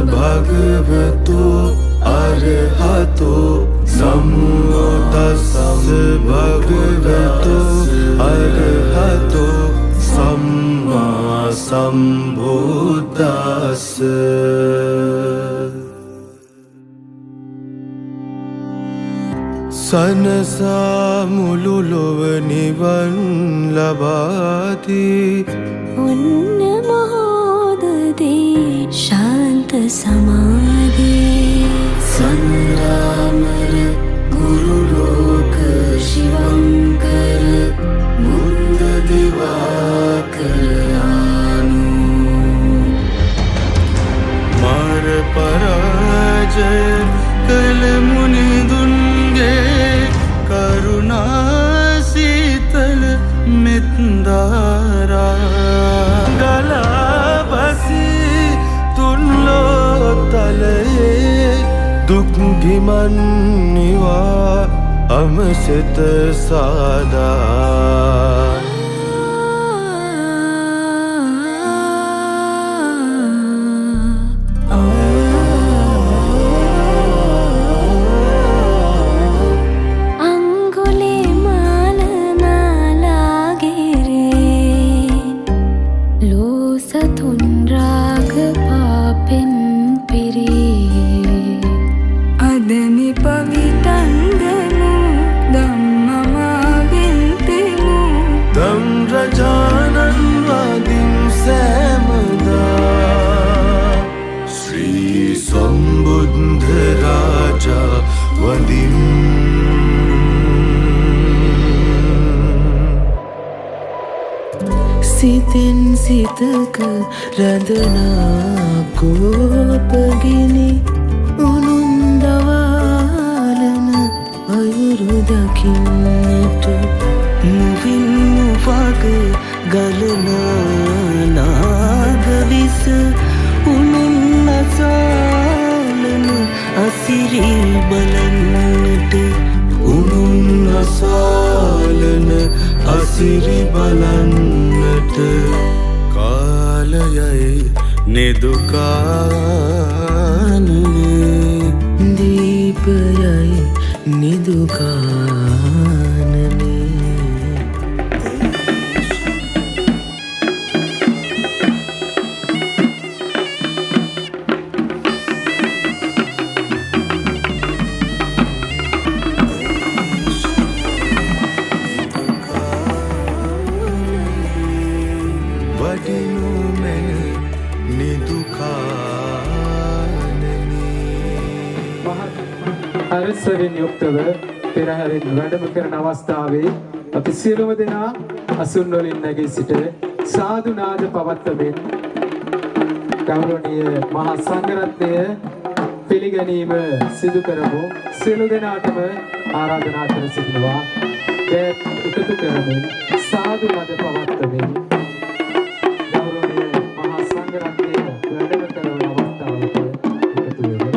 භගවතු අරහතු සම්මෝතස්ස භගවතු අරහතු සම්මා සම්බුද්දස්ස. සනසා මුළු ලොව නිවන් ලබාති ඔන්න මොහොතේ ශාන්ත සමාධි සංරාමර ගුරු ලෝක ශිවංකර මුන්ද දිවාකරානු මාර පරාජය කළ මුනිදුන්ගේ කරුණා සීතල මෙත්දාරා ගලාබසී තුන්ලෝතලයේ දුක්ගිමන් නිවා අමසෙත සාදා සිතෙන් සිතක රැඳනා කෝපගිනි උනුන්දවාලන අයුරු දකින්නට මුවින් මුවග ගලන නාගවිස උනුන් අසාලන අසිරි බලන්නට උනුන් අසාලන අසිරි බලන්නට කාලයයි නිදුකානනේ දීපයයි නිදුකානනේ අරසවින් යුක්තව පෙරහැරින් වැඩම කරන අවස්ථාවේ අපි සියලුම දෙනා අසුන් වලින් නැගී සිට සාදු නාද පවත්වමින් ගෞරවනීය මහා සංඝරත්නය පිළිගැනීම සිදු කරමු. සියලු දෙනාටම ආරාධනා කර සිටිනවා දැන් එකතු කරමින් සාදු නාද පවත්වමින් ගෞරවනීය මහා සංඝරත්නය වැඩම කරන අවස්ථාවට එකතු වෙමු.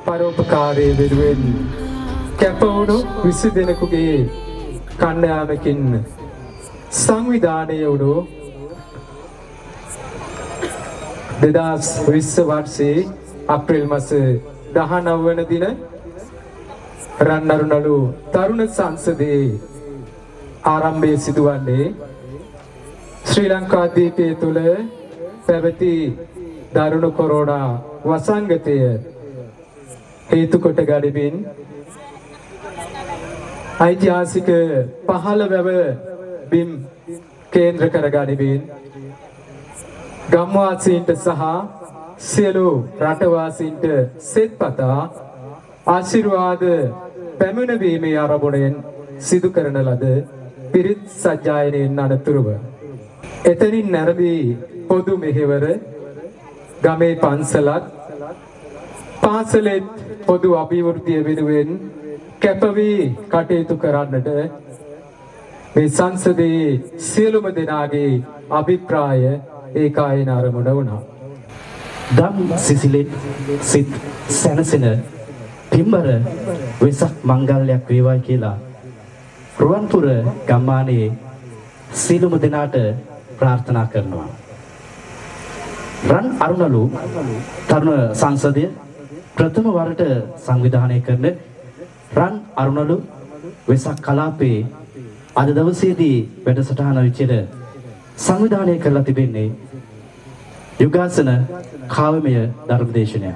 පරෝපකාරී වෙනුවෙන් කැපවුණු 20 දෙනෙකුගේ කණ්ඩායමකින් සංවිධානය වුණු 2020 වර්ෂයේ අප්‍රේල් මාස 19 වන දින රන්නරුනලු තරුණ සංසදයේ ආරම්භය සිදුවන්නේ ශ්‍රී ලංකා දීපයේ තුල පැවති දරුණු කොරෝනා වසංගතය හේතු කොට ගනිමින් ඓතිහාසික පහළවැව බිම් කේන්ද්‍ර කරගනිමින් ගම්වාසීන්ට සහ සියලු රටවාසීන්ට සෙත්පතා ආශිර්වාද පැමිණවීමේ ආරම්භයෙන් සිදු කරන ලද පිරිත් සජ්ජායනයෙන් අනතුරුව එතනින් නැරඹී පොදු මෙහෙවර ගමේ පන්සලත් පාසලේ පොදු අභිවෘද්ධිය වෙනුවෙන් කැපවී කටයුතු කරන්නට මේ සංසදයේ සියලුම දෙනාගේ අභිප්‍රාය ඒකායන අරමුණ වුණා. දම් සිසිලෙත් සිත් සැනසෙන පින්බර වෙසක් මංගල්‍යයක් වේවා කියලා රුවන්පුර ගම්මානයේ සියලුම දෙනාට ප්‍රාර්ථනා කරනවා. රන් අරුණලු තරුණ සංසදය ප්‍රථම වරට සංවිධානය කරන රන් අරුණලු වෙසක් කලාපයේ අද දවසේදී වැඩසටහන විචාර සංවිධානය කරලා තිබෙන්නේ යුගාසන කාවමය ධර්මදේශනය.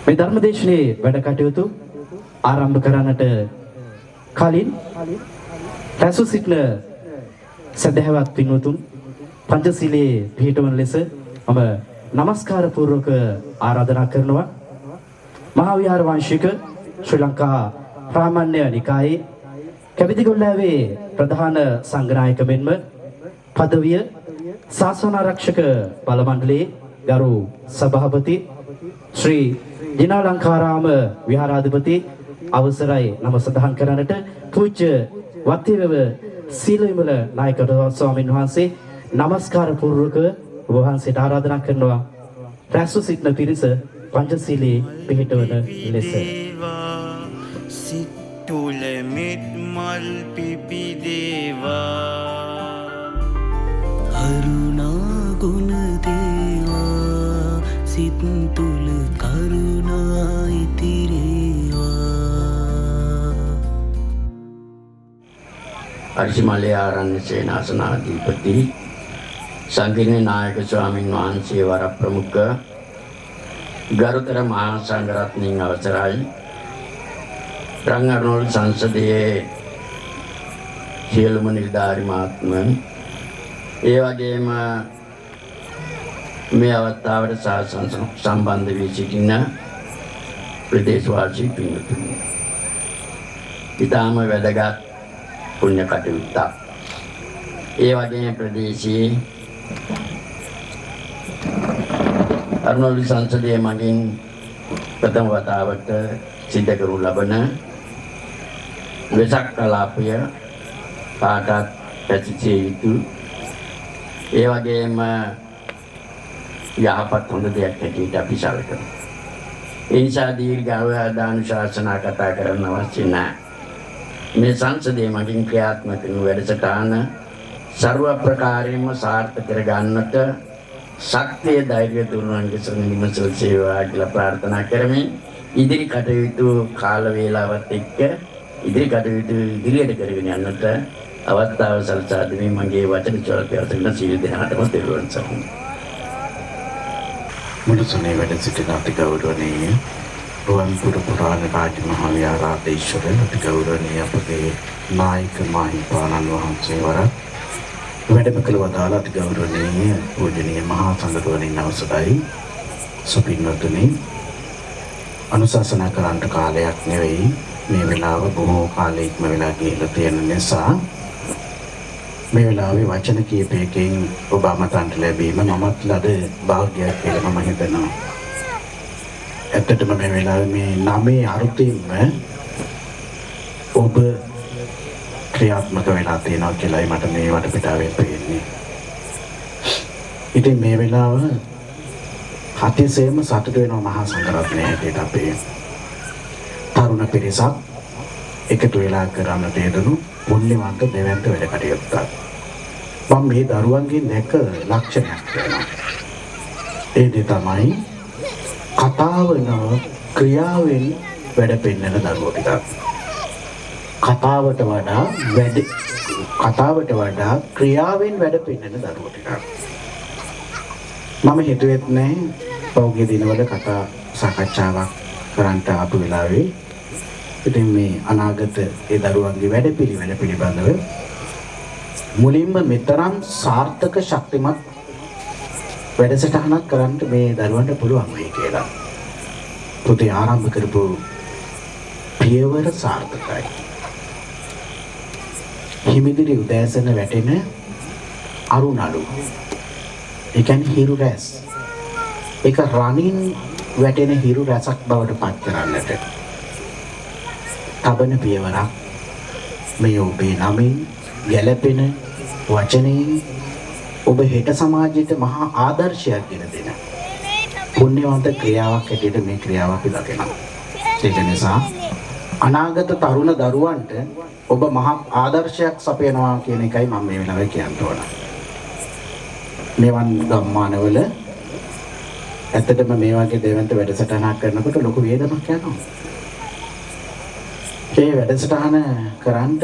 මේ ධර්මදේශනයේ වැඩ කටයුතු ආරම්භ කරන්නට කලින් රැසු සිටින සදහැවත් පින්වතුන් පංචශීලයේ පිළිපදවන ලෙස මම নমස්කාර පූර්වක ආරාධනා කරනවා. මහා විහාර වංශික ශ්‍රී ලංකා ප්‍රාමාණ්‍ය නිකායේ කැවිදිගොල්ලෑවේ ප්‍රධාන සංඝනායක මෙන්ම පදවිය ශාසනාරක්ෂක බල මණ්ඩලයේ ගරු සභාපති ශ්‍රී දිනාලංකාරාම විහාරාධිපති අවසරයි නම සඳහන් කරන්නට පූජ්‍ය වත්තිවැව සීලවිමල නායක ස්වාමීන් වහන්සේ নমස්කාර පූර්වක ඔබ වහන්සේට ආරාධනා කරනවා රැස්ව සිටින පිරිස පංචශීලයේ පිහිටවන ලෙස. සිතුල මෙත් මල් පිපිදේවා කරුණා ගුණ දේවා සිත් තුල කරුණා ඉතිරේවා. අර්ශිමලේ ආරණ්‍ය සේනාසනාධිපති සංඝරත්න නායක ස්වාමීන් වහන්සේ වර ප්‍රමුඛ ගරුතර මහා සංඝරත්නයන් අවසරයි රන් අරුණලු සංසදයේ සියලුම නිලධාරි මහත්මයන් ඒ වගේම මේ අවස්ථාවට සම්බන්ධ වී සිටින ප්‍රදේශවාසී පින්වතුනි, ඊටාම වැදගත් පුණ්‍ය කටයුත්තක්. ඒ වගේම ප්‍රදේශයේ අරුණලු සංසදයේ මගින් ප්‍රථම වතාවට සිද්ධ කරනු ලබන වෙසක් කලාපය පාටත් පැතිසිය යුතු ඒ වගේම යහපත් හොඳ දෙයක් හැටියට අපි සැලකනවා. ඒ නිසා දීර්ඝ අවධානුශාසනා කතා කරන්න අවශ්‍ය නැහැ. මේ සංසදයේ මගින් ක්‍රියාත්මක වන වැඩසටහන ਸਰව ප්‍රකාරයෙන්ම සාර්ථක කර ගන්නට ශක්තිය ධෛර්ය තුරුන්ගේ සම්නිමසල් සේවා කියලා ප්‍රාර්ථනා කරමින් ඉදිරි කටයුතු කාල වේලාවත් එක්ක ඉදිරි කටයුතු ඉදිරියට කරගෙන යන්නට අවස්ථාව සලසා දෙමින් මගේ වචන චෝල්පයන් සීල දෙනාටම තෙරුවන් සරණයි. මුළුසුනේ වැඩ සිටින අතිගෞරවනීය රුවන්පුර පුරාණ රාජ මහා විහාරාධීශවර අතිගෞරවනීය අපගේ නායක මාහිමිපාණන් වහන්සේ වරක් වැඩම කළ වදාළ අතිගෞරවනීය පූජනීය මහා සංඝරත්නයන් අවසරයි සුපින්වතුනි, අනුශාසනා කරන්නට කාලයක් නෙවෙයි මේ වෙලාව බොහෝ කාලයක් ඉක්ම වෙලා ගිහිල්ලා තියෙන නිසා මේ වෙලාවේ වචන කීපයකින් ඔබ අමතන්ට ලැබීම මමත් ලද භාග්‍යයක් කියලා මම හිතනවා. ඇත්තටම මේ වෙලාවේ මේ නමේ අරුතින්ම ඔබ ක්‍රියාත්මක වෙලා තියෙනවා කියලායි මට මේ වටපිටාවෙන් පේන්නේ. ඉතින් මේ වෙලාව හතිසේම සතුට වෙනවා මහා සංඝරත්නය හැටියට අපේ තරුණ පිරිසක් එකතු වෙලා කරන්නට යෙදුණු පුණ්‍යවන්ත දෙවන්ත වැඩ කටයුත්තක්. මම මේ දරුවන්ගේ දැක ලක්ෂණයක් වෙනවා. ඒ දේ තමයි කතාව නව ක්‍රියාවෙන් වැඩ පෙන්වන දරුවෝ ටිකක්. කතාවට වඩා ක්‍රියාවෙන් වැඩ පෙන්වන දරුවෝ ටිකක්. මම හිතුවෙත් නැහැ පෞද්ගලික දිනවල කතා සාකච්ඡාවක් කරන්න ආපු වෙලාවේ ඉතින් මේ අනාගත ඒ දරුවන්ගේ වැඩපිළිවෙල පිළිබඳව මුලින්ම මෙතරම් සාර්ථක ශක්තිමත් වැඩසටහනක් කරන්න මේ දරුවන්ට පුළුවන් වෙයි කියලා. පුතේ ආරම්භ කරපු පියවර සාර්ථකයි. හිමිදිරි උදෑසන වැටෙන අරුණලු. ඒ කියන්නේ හිරු රැස්. ඒක රණින් වැටෙන හිරු රැසක් බවට පත් කරන්නට. තබන පියවරක් මේ ඔබේ නමින් ගැළපෙන වචනයෙන් ඔබ හෙට සමාජයට මහා ආදර්ශයක් ගෙන දෙන පුණ්‍යවන්ත ක්‍රියාවක් හැටියට මේ ක්‍රියාව අපි දකිනවා. ඒක නිසා අනාගත තරුණ දරුවන්ට ඔබ මහා ආදර්ශයක් සපයනවා කියන එකයි මම මේ වෙලාවේ කියන්න ඕන. මෙවන් ගම්මානවල ඇත්තටම මේ වගේ දෙවන්ත වැඩසටහනක් කරනකොට ලොකු වේදනාවක් යනවා. මේ වැඩසටහන කරන්න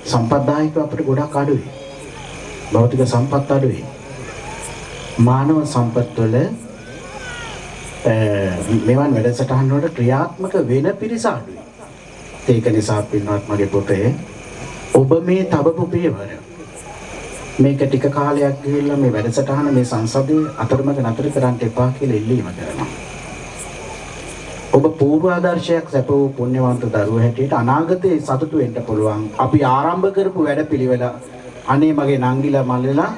සම්පත්දායක අපිට ගොඩක් අඩුයි. භෞතික සම්පත් අඩුයි. මානව සම්පත් වල මෙවන් වැඩසටහන් වලට ක්‍රියාත්මක වෙන පිරිස අඩුයි. ඒක නිසා පින්වත් මගේ පුතේ ඔබ මේ තබපු පියවර මේක ටික කාලයක් ගිහිල්ලා මේ වැඩසටහන මේ සංසදයේ අතරමඟ නතර කරන්න එපා කියලා ඉල්ලීම කරනවා. ඔබ පූර්වාදර්ශයක් සැපවූ පුණ්‍යවන්ත දරුවෝ හැටියට අනාගතේ සතුටු වෙන්න පුළුවන්. අපි ආරම්භ කරපු වැඩපිළිවෙල අනේ මගේ නංගිලා මල්ලලා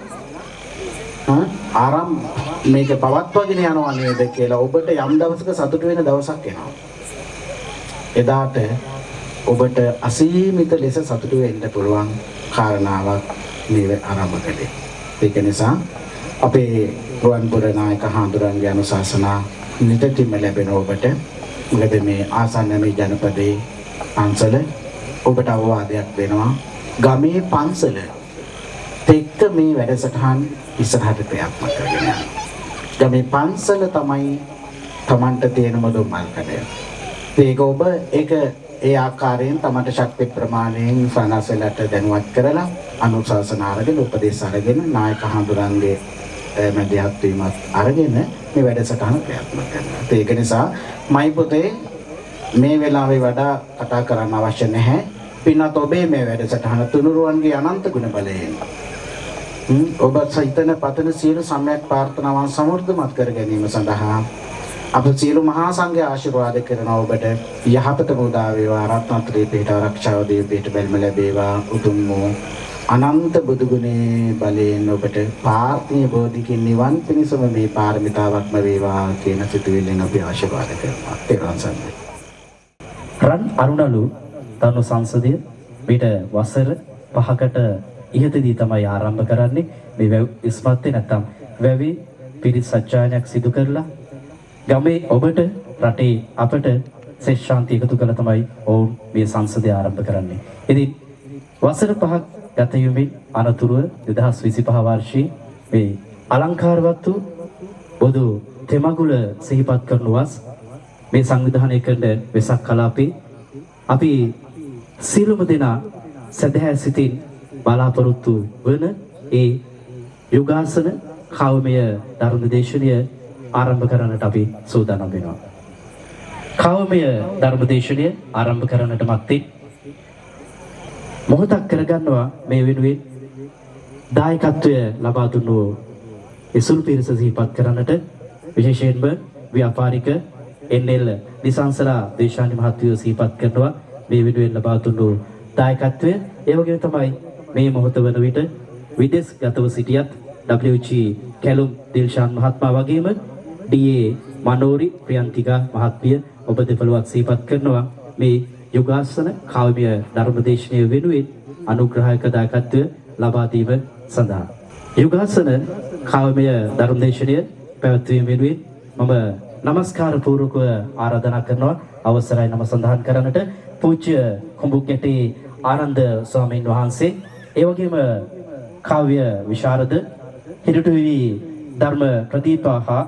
මේක පවත්වාගෙන යනවා නේද කියලා ඔබට යම් දවසක සතුටු වෙන දවසක් එනවා. එදාට ඔබට අසීමිත ලෙස සතුටු වෙන්න පුළුවන් කාරණාවක් මේ ආරම්භ කළේ. ඒක නිසා අපේ රුවන්පුර නායක හඳුරන්ගේ අනුශාසනා නිතරම ලැබෙන ඔබට මොකද මේ ආසන්න මේ ජනපදයේ පන්සල ඔබට අවවාදයක් වෙනවා. ගමේ පන්සල එක්ක මේ වැඩසටහන් ඉස්සරහට ක්‍රියාත්මක කරගෙන යනවා. ගමේ පන්සල තමයි Tamanට තියෙන මොදුමල් කඩය. ඒක ඔබ ඒ ආකාරයෙන් තමන්ට ශක්ති ප්‍රමාණයෙන් සනසලට දැනුවත් කරලා අනුශාසනා අරගෙන උපදේශ අරගෙන නායක හඳුරන්ගේ මැදිහත් වීමත් අරගෙන මේ වැඩසටහන ක්‍රියාත්මක කරනවා. ඒක නිසා මයි පුතේ මේ වෙලාවේ වඩා කතා කරන්න අවශ්‍ය නැහැ. පින්වත් ඔබේ මේ වැඩසටහන තුනුරුවන්ගේ අනන්ත ගුණ බලයෙන් ඔබ සහිතන පතන සියලු සම්‍යක් ප්‍රාර්ථනාවන් සමෘද්ධමත් කර ගැනීම සඳහා අප සියලු මහා සංඝයා ආශිර්වාද කරන ඔබට යහපත උදා වේවා. රත්නත්‍රී පිට ආරක්ෂාව දේ පිට බැල්ම ලැබේවා. උතුම් වූ අනන්ත බුදු ගුණේ බලයෙන් ඔබට පාර්ථිය බෝධිකින් නිවන් පිණිසම මේ පාරමිතාවක්ම වේවා කියන සිතුවිල්ලෙන් අපි ආශිර්වාද කරනවා. තෙරුවන් සරණයි. රන් අරුණලු තනු සංසදය පිට වසර 5කට ඉහතදී තමයි ආරම්භ කරන්නේ. මේ ඉස්මත්තේ නැත්තම් වැවි පිරිත් සත්‍යයන්යක් සිදු කරලා ගමේ ඔබට රටේ අපට ශාන්තිය එකතු කළ තමයි ඔවුන් මේ සංසදය ආරම්භ කරන්නේ. ඉතින් වසර 5ක් ගත යුමින් අනතුරුව 2025 වර්ෂයේ මේ අලංකාරවත් වූ බොදු තෙමගුල සිහිපත් කරනවාස් මේ සංවිධානය කරන වෙසක් කලාපේ අපි සියලුම දෙනා සදහැ සිතින් බලාපොරොත්තු වන ඒ යුගාසන කාවමය ධර්ම දේශනය ආරම්භ කරන්නට අපි සූදානම් වෙනවා. කාවමය ධර්ම දේශනය ආරම්භ කරන්නට මත්තේ මොහොතක් කරගන්නවා මේ වෙනුවෙන් දායකත්වය ලබා දුන්නු ඉසුල් පිරිස සිහිපත් කරන්නට විශේෂයෙන්ම ව්‍යාපාරික එන්.එල්. නිසංසලා දේශානි මහත්මිය සිහිපත් කරනවා මේ වෙනුවෙන් ලබා දුන්නු දායකත්වය. ඒ වගේම තමයි මේ මොහොත වන විට විදේශගතව සිටියත් WG කැලුම් දිල්ෂාන් මහත්මයා වගේම DA මනෝරි ප්‍රියන්තිකා මහත්මිය ඔබ දෙපළවත් සිහිපත් කරනවා මේ යුගාසන කාව්‍ය ධර්මදේශනය වෙනුවෙන් අනුග්‍රහයක දායකත්වය ලබා දීම සඳහා යුගාසන කාව්‍ය ධර්මදේශනය පැවැත්වීම වෙනුවෙන් මම নমස්කාර පූර්වකව ආරාධනා කරනවා අවසරයි නම සඳහන් කරන්නට පූජ්‍ය කුඹුකැටේ ආනන්ද ස්වාමීන් වහන්සේ ඒ වගේම කාව්‍ය විශාරද හිරුටුවි ධර්ම ප්‍රදීපහා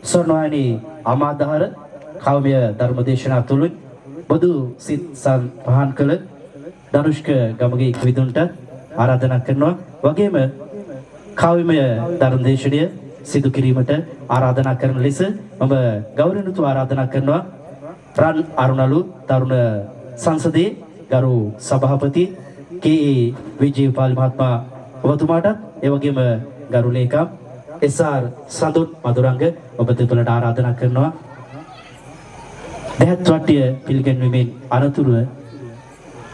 ස්වර්ණවාහිනී අමාදහර කාව්‍ය ධර්මදේශනා තුලින් බොදු සිත් පහන් කළ ධනුෂ්ක ගමගේ විදුන්ට ආරාධනා කරනවා. වගේම කාව්‍යමය ධර්මදේශනය සිදු කිරීමට ආරාධනා කරන ලෙස මම ගෞරවණීයව ආරාධනා කරනවා රන් අරුණලු තරුණ සංසදයේ ගරු සභාපති කේ විජේපාල මහත්මයා ඔබතුමාට ඒ වගේම ගරු ලේකම් එස්.ආර්. සඳුන් මදුරංග ඔබ දෙපළට ආරාධනා කරනවා දැහත් වට්ටිය පිළිගැන්වීමෙන් අනතුරුව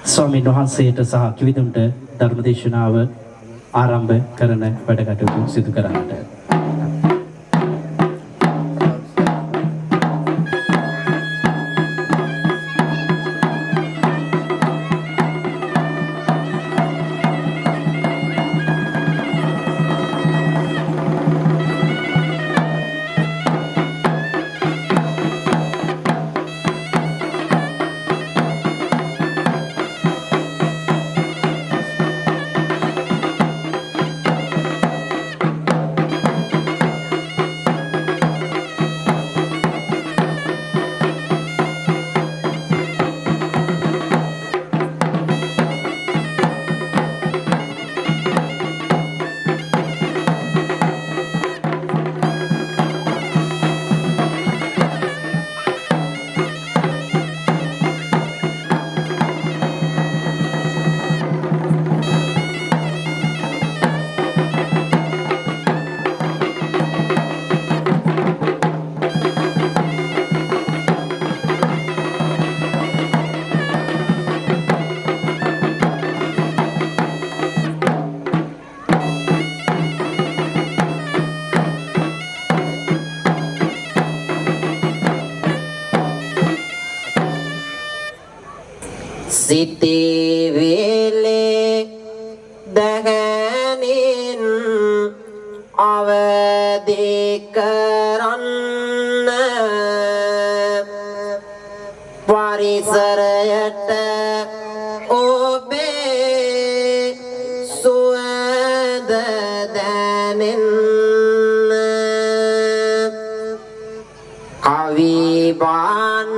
ස්වාමීන් වහන්සේට සහ කිවිඳුන්ට ධර්මදේශනාව ආරම්භ කරන වැඩ කටයුතු සිදු කරන්නට සිතේ වේලේ දගනින් අවදි කරන්න පරිසරයට ඔබේ සුවඳ දැනෙන්න කවි බාන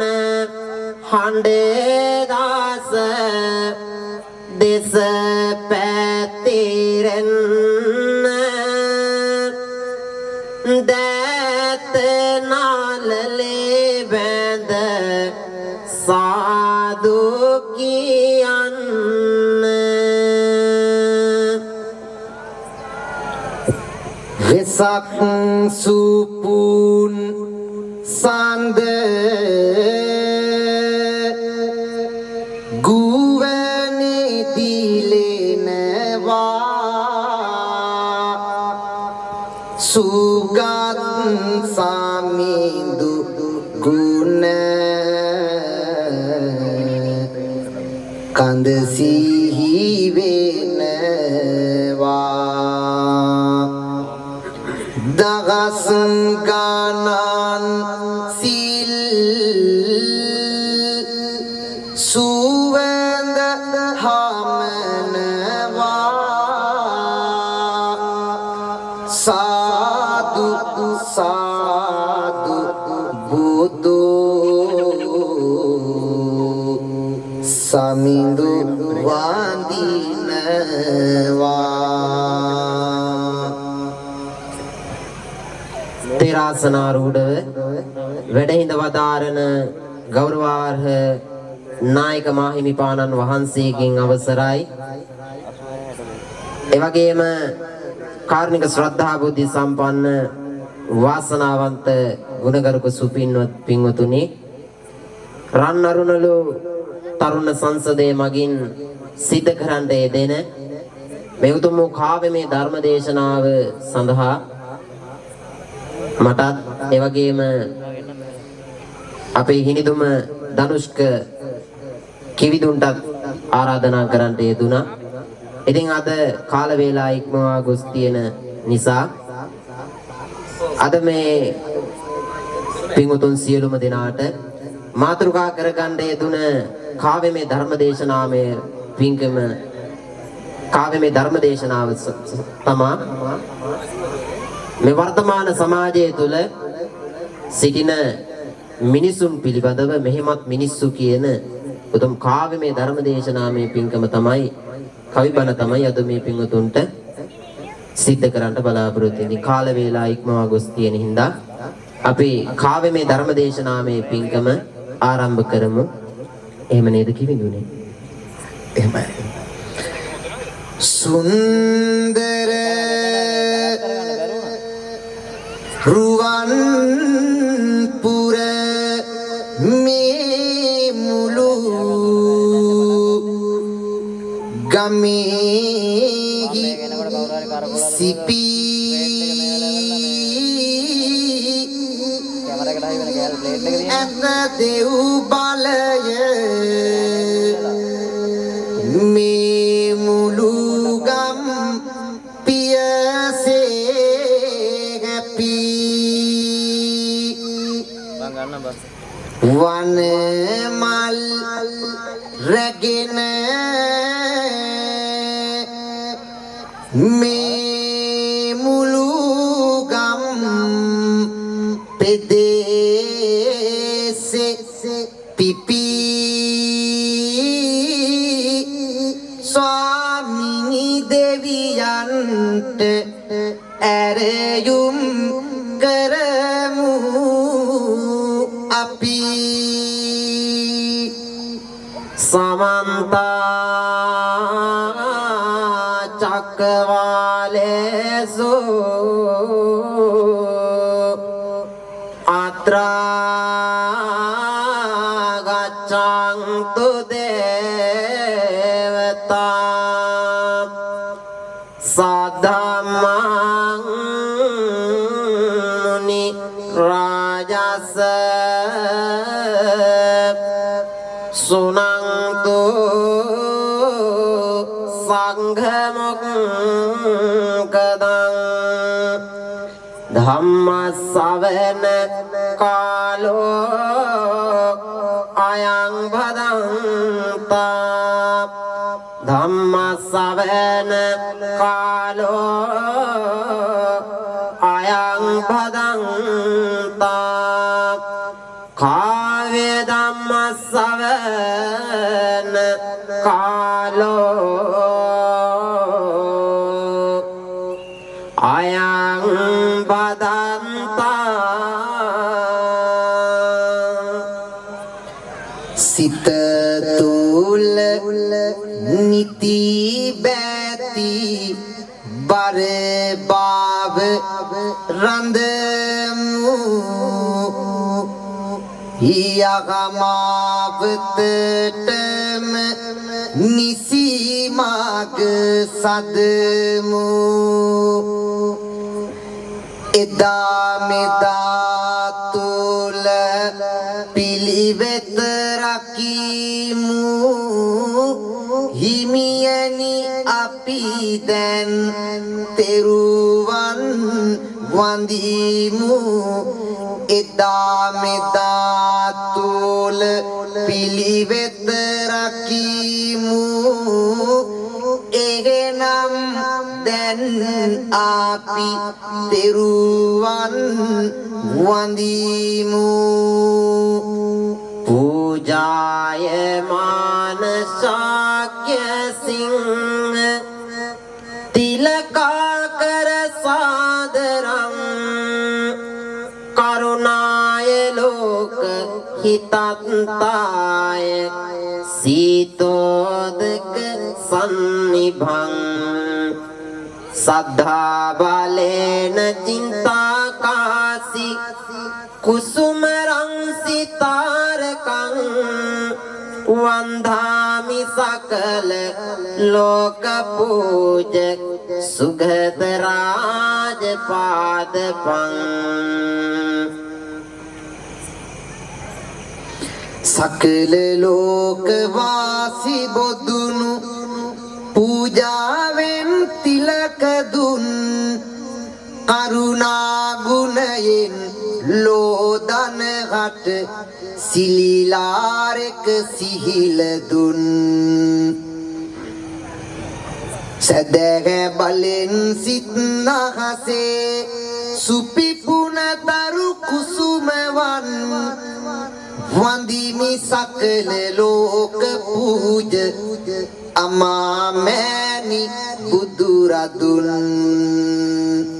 හඬේ දාස දෙස පැතිරෙන්න දැත නාලලේ බැඳ සාදු කියන්න වෙසක් සුපුන් සඳ සුගත් සමිඳු ගුණ කඳ සිහි වෙනවා දගස් ගණන් සිල් සුවඳ හමනවා සාදු බුදු සමිඳු වඳිනවා තෙරාසනාරූඪව වැඩහිඳ වදාරන ගෞරවාර්හ නායක මාහිමිපාණන් වහන්සේගෙන් අවසරයි එවැගේම කාර්නික ශ්‍රද්ධා බුද්ධි සම්පන්න වාසනාවන්ත ගුණගරුක සුපින්වත් පින්වතුනි රන් අරුණලු තරුණ සංසදයේ මගින් සිද්ධ කරන්න යෙදෙන මේ උතුම් කාව්‍යමය ධර්ම දේශනාව සඳහා මටත් එවැගේම අපේ හිනිදුම ධනුෂ්ක කිවිදුන්ටත් ආරාධනා කරන්න යෙදුණා. ඉතින් අද කාල වේලා ඉක්මවා ගොස් තියෙන නිසා අද මේ පින්වතුන් සියලුම දෙනාට මාතෘකා කරගන්න යෙදුන කාව්‍යමය ධර්මදේශනාමය පින්කම කාව්‍යමය ධර්මදේශනාව තමා මේ වර්තමාන සමාජය තුළ සිටින මිනිසුන් පිළිබඳව මෙහෙමත් මිනිස්සු කියන උතුම් කාව්‍යමය ධර්මදේශනාමය පින්කම තමයි කවිබණ තමයි අද මේ පින්වතුන්ට සිද්ධ කරන්න බලාපොරොත්තු වෙන්නේ. කාල වේලා ඉක්මවා ගොස් තියෙන හින්දා අපි කාව්‍යමය ධර්මදේශනාමය පින්කම ආරම්භ කරමු. එහෙම නේද කිවිඳුනේ? එහෙමයි. සුන්දර රුවන් පුර මේ මුළු ගමේ සිපි ඇත දෙව් බලය මේ මුළු ගම් පියසේ හැපි වන මල් රැගෙන මේ මුළු ගම් පෙදෙසේ පිපි ස්වාමිනී දෙවියන්ට ඇරයුම් කරමු අපි සමන්ත චක්කවාලේසෝ අත්‍රා ගච්ඡන්තු දේවතා සද්ධම්මං මුනි රාජස් සුනන්තු සංඝ මොක්ඛදං ධම්ම ශ්‍රවණ කාලෝ අයං භදන්තා ධම්ම ශ්‍රවණ කාලෝ අයං භදන්තා කාව්‍ය ධම්ම ශ්‍රවණ කාලෝ අයං බදන්තා සිත තුල නිති බැති බර බාව රඳමු යගමාවතටම නිසි මාග සදමු එදා මෙදා තුල පිළිවෙත රකිමු හිමියනි අපි දැන් තෙරුවන් වඳිමු එදා මෙදා තුල පිළිවෙත රකිමු එහෙනම් දැන් අපි තෙරුවන් වඳිමු පූජායමාන ශාක්‍ය සිංහ තිලකා කර සාදරං කරුණාය ලෝක හිතත්තාය සීතෝදක සන්නිභං සද්ධා බලේන චින්තාකාසි කුසුමරං සිතාරකං වන්දාමි සකල ලෝක පූජ සුගත රාජ පාදපං සකල ලෝක වාසි බොදුනු පූජාවෙන් තිලක දුන් කරුණා ගුණයෙන් ලෝදන හට සිලිලාරක සිහිල දුන් සදහ බලෙන් සිත් නහසේ සුපිපුන තරු කුසුමවන් වන්දිමි සකල ලෝක පූජ අමා මෑණි බුදුරදුන්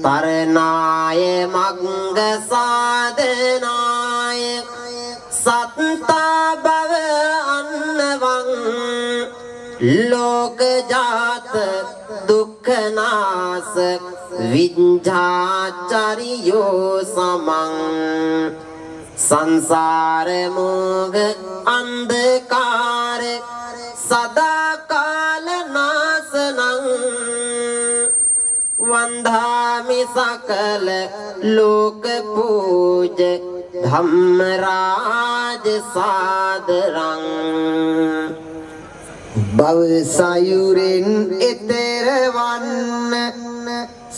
පරනාය මග්ග සාදනාය සත්තා භව අන්න लोक जात दुख नास विंझाचारियो समं संसार मोग अंधकार सदा काल नासनं वंदामि सकल लोक पूज धम्मराज सादरं භව සයුරෙන් එතෙර වන්න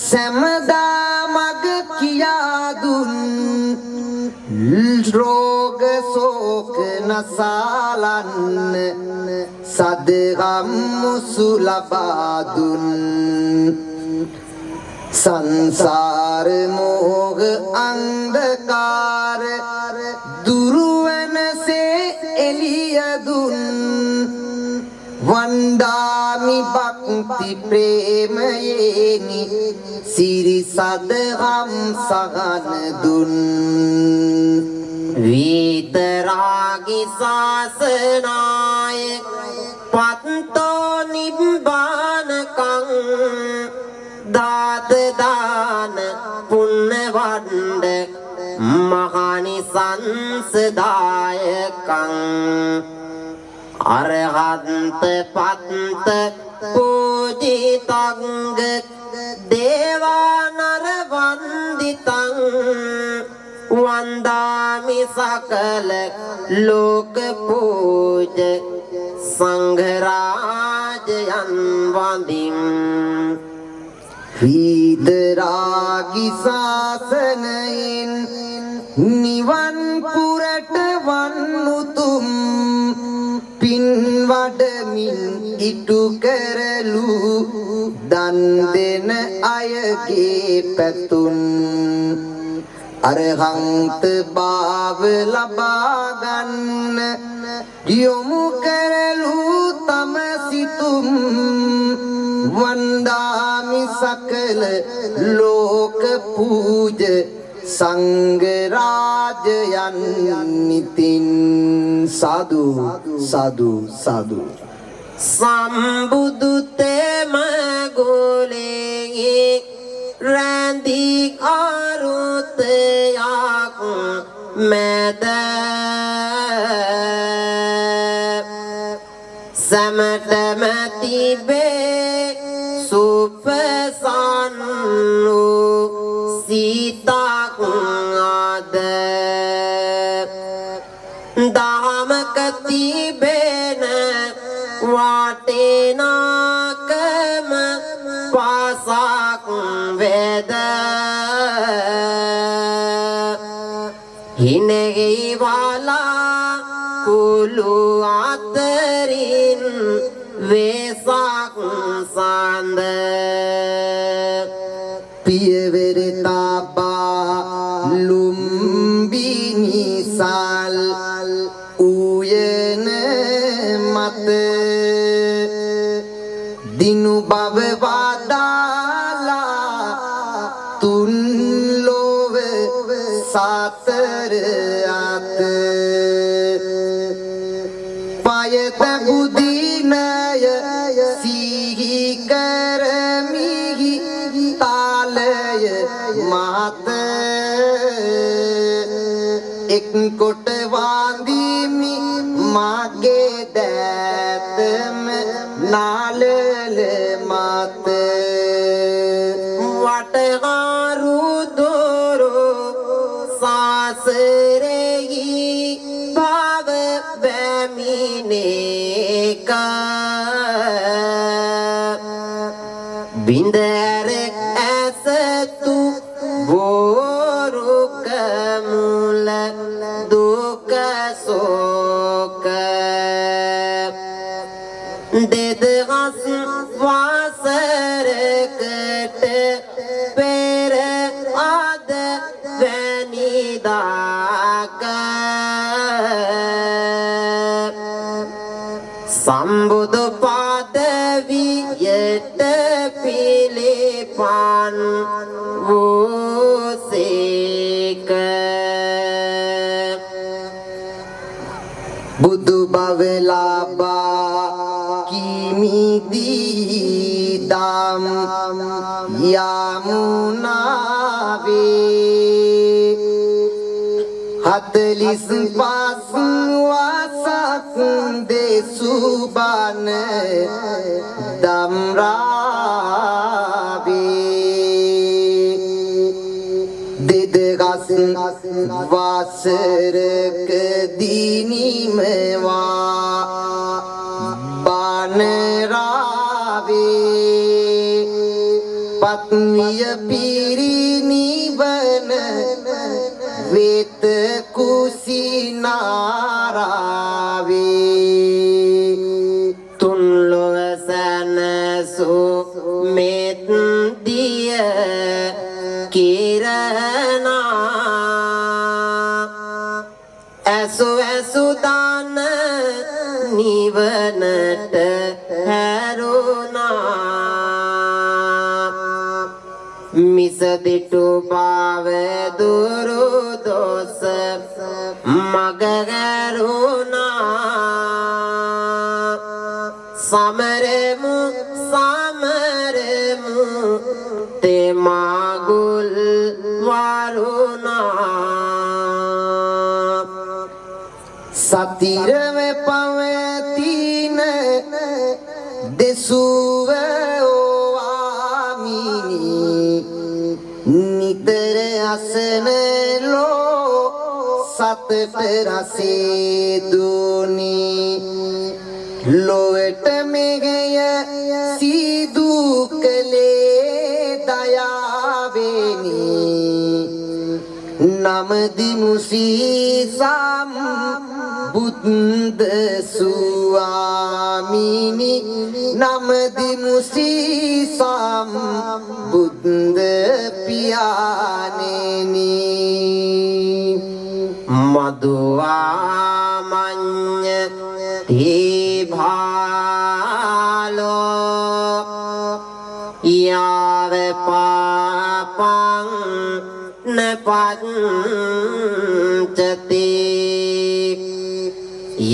සෑමදා මග කියා දුන් රෝග ශෝක නසාලන්න සදගම් මුසු ලබා දුන් සංසාර මෝහ අන්ධකාර දුරුවනසේ එළිය දුන් වන්දාමි භක්ති ප්‍රේමයේනි සිරි සදහම් සගන දුන් විතරාගි ශාසනාය පත්තෝ නිබ්බානකං දාත දාන පුණ්‍ය වණ්ඩ මහානිසංසදායකං අරහන්ත පත්ත පූජිතං දේවානර වන්දිතං වන්දාමි සකල ලෝක පූජ සංඝරාජයන් වඳිම් විතරාගි ශාසනයෙන් නිවන් පුරට වන්නුතුම් පින් වඩමින් ඉටු කරලු දන් දෙන අයගේ පැතුම් අරහන්ත භාව ලබා ගන්න යොමු කරලු තම සිතුම් වන්දාමි සකල ලෝක පූජ සංඝරාජයන් නිතින් සාදු සාදු සාදු සම්බුදු තෙම ගෝලේ රැඳී අරුතයක් මැද සමටම තිබේ සුපසන්නු සීතක් අද දහමක තිබෙන වටිනාකම පාසක් වේද හිනෙහි වාලා කුළු අතරින් වෙසක් සඳ පියවර තබා ලුම්බිනි සල් උයන මත දිනු බව වදාලා තුන් ලොව සතර අත පයත බුදිනය සිහි කරමිහි තාලය මත එක් කොට වාඳිමි මාගේ දෑතම නාලල මත වටහාරු දොරෝ සාසරෙහි භව බැමිනේක බින්දර ඇසතු බෝරුක මුල දුක සෝක දෙදහස් වාසරකට පෙර අද වැනිදාක සම්බුදු පදවියට පිළිපන් වූසේක බුදු බව ලබා කී මිදී දම් යමුනාවේ 45 වසක් දෙසුබන දම්රාවේ දෙදගස් වසරක දිනිමවා බනරාවේ පත්නිය පිරිනිවන වෙත කුසිනාරාවේ තුන්ලොව සැනසූ මෙත් දිය කිරණා ඇසු ඇසු දාන නිවනට හැරුණා මිසදිටු පාව දුරු දොස මගගරුණා සමරමු සමරමු තෙමාගුල් වරුණා සතිරව පවතින දෙසුව නිතර අසනලෝ සතට රසේ දුනි ලොවට මෙගය සිදු කළේ දයාවෙනි නමදිමු සීසම් බුද්ධ ස්වාමීනි නමදිමු සීසම් බුද්ධ පියාණෙනි මදුවාමඤ්ඤ තේභාලෝ යාව පාපං නපච්චති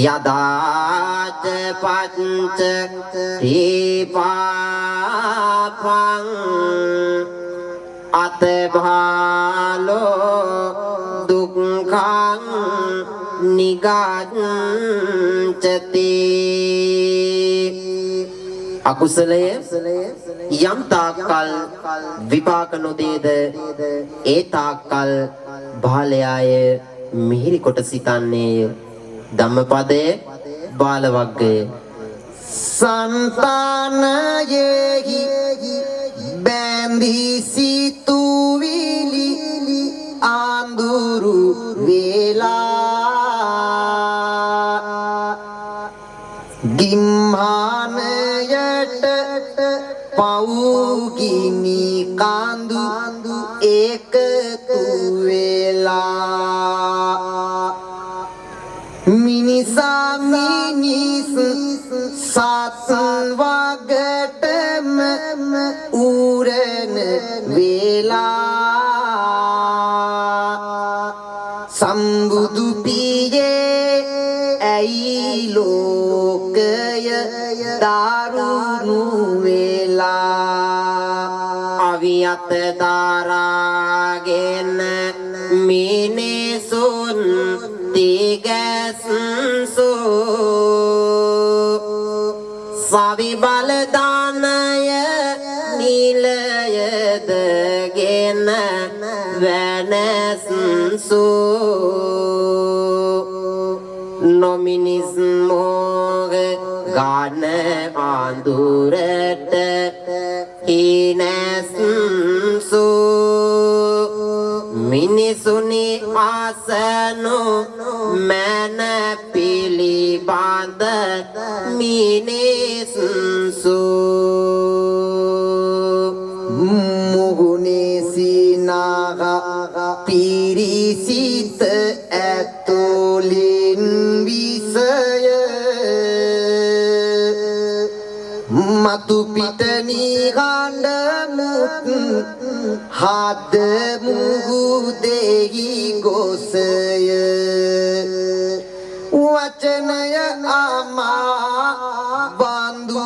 යදාච පච්ච තේපාපං අතභාලෝ දුක්ඛං නිගච්ඡති අකුසලය යම් තාක්කල් විපාක නොදේද ඒ තාක්කල් බාලයාය මිහිරි කොට සිතන්නේය ධම්මපදයේ බාලවග්ගය සන්තානයෙහි බැඳී සිතුවිලි ආඳුරු වේලා ගිම්හානයට පවුගිනි කාඳු ඒකතු වෙලා මිනිසා මිනිස් සත් වගටම උරන වේලා සම්බුදු පියේ ඇයි ලෝකය දරුණු වෙලා අවියත දාරාගෙන මිනිසුන් තිගැස්සෝ සවි බල දානය නිලයදගෙන වෙනස්සෝ නොමිනිස් මෝග ගාන ආඳුරට හිනැස්සෝ මිනිසුනි ආසනු මන පිළිබඳ මිනිස්සු මුගුනේ සිනාග පිරිසිත ඇතුලින් විසය මතු පිට නිගණ්ඩ හද මුහුදෙහි ගොසය වචනය අමා බඳු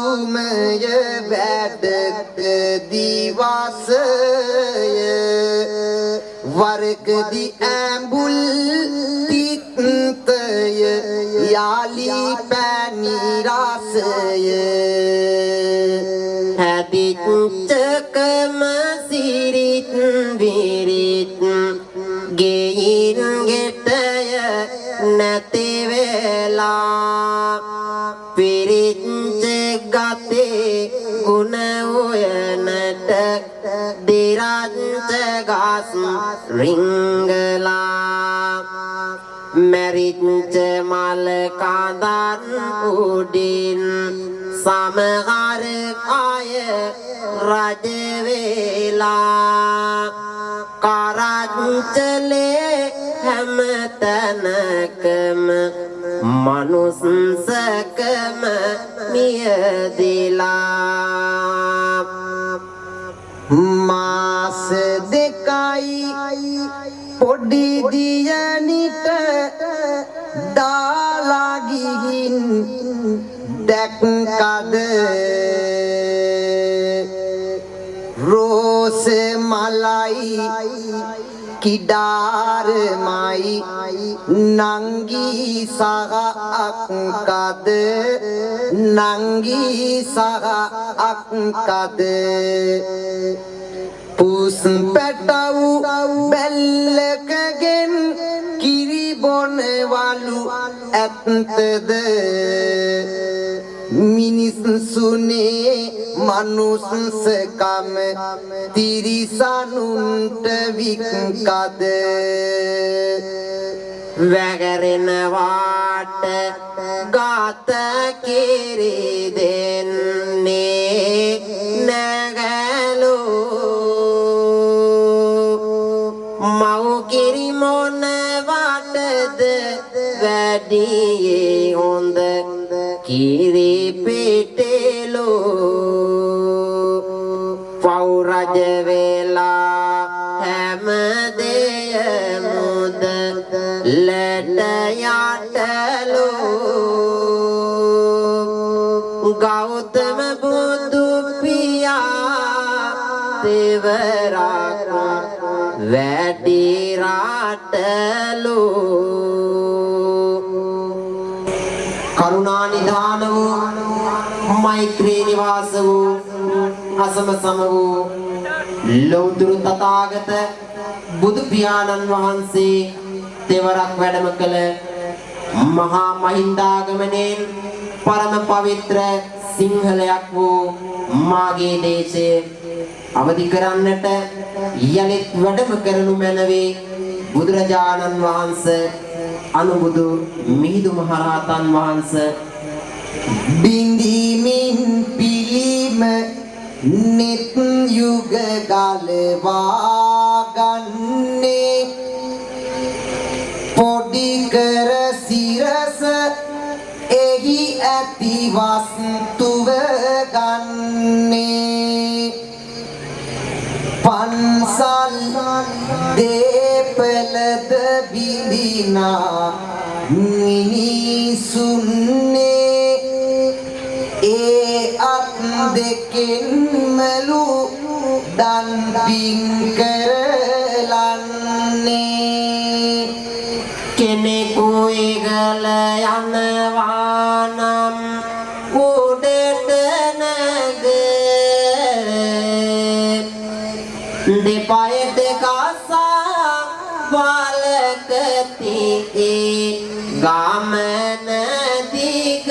දිවාසය වරකදි ඇඹුල් තිත්තය යාලි පැණි රසය හැදිච්චකම සිරිත් විරිත් ගෙයින් ගෙටය නැති වෙලා පිරිච්ච ගතේ ගුණ උයනට දිරච්ච ගස් රිංගලා මැරිච්ච මල කඳන් උඩින් සමහර අය රජ වේලා කරච්චලේ හැම තැනකම මනුස්සකම මියදිලා මාස දෙකයි පොඩි දියනිට දාලා ගිහින් දැක්කද රෝස මලයි කිඩාරමයි නංගී සහ අක්කද නංගී සහ අක්කද පුස් පැටව් බැල්ලකගෙන් කිරි බොනවලු ඇත්තද මිනිස්සුනේ මනුස්සකම තිරිසනුන්ට වික්කද වැගරෙනවාට ගාත කිරි දෙන්නේ නැගලෝ මව් කිරි මොන වටද වැඩියේ හොඳ කිරි පිටේලෝ පව් රජ වෙලා හැම දෙයමුද ලැට යටලෝ ගෞතම බුදු පියා තෙවරක් වැඩි රටලෝ කරුණා නිධාන වූ මෛත්‍රී නිවාස වූ අසම සම වූ ලෞතුරු තථාගත බුදු පියාණන් වහන්සේ තෙවරක් වැඩම කළ මහා මහින්දාගමනයෙන් පරම පවිත්‍ර සිංහලයක් වූ මාගේ දේශය අවදි කරන්නට යලිත් වැඩම කරනු මැනවේ බුදුරජාණන් වහන්සේ අනුබුදු මිහිඳු මහරහතන් වහන්සේ බින්දීමින් පිළිම නිත් යුග ගලවා ගන්නේ පොඩි කර සිරස එහි ඇති වස්තුව ගන්නේ පන්සල් දේපලද බිඳිනා මිනිසුන්නේ ඒ අත් දෙකෙන්මලු දන් පින් කරලන්නේ කෙනෙකු ඉගල යනවා නම් උඩට නැග දෙපයට කසා වලකති ගමන දිග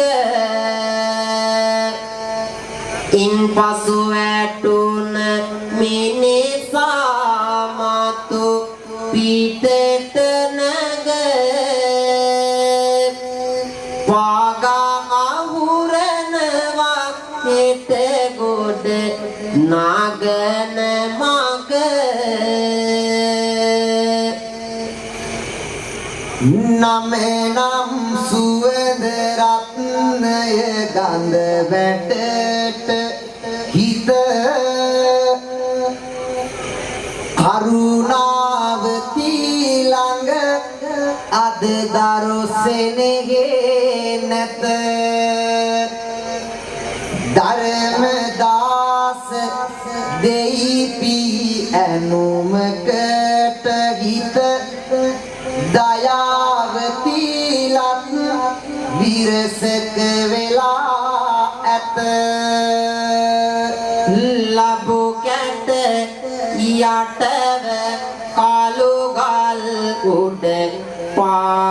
ඉන්පසු වැටුන මිනිසා මතු පිටට නැග පාගා අහුරනවා හෙට ගොඩ නාගන මග නමනම් සුවඳ රත්නය ගඳ වැටට හිත කරුණාවති ළඟ අද දරුසෙනෙගේ නැත ධර්මදාස පිපි ඇනුමකට හිත දයාවතිලත් විරසක වෙලා ඇත ලබු කැට යටව කළු ගල් උඩ පාවෙන්නේ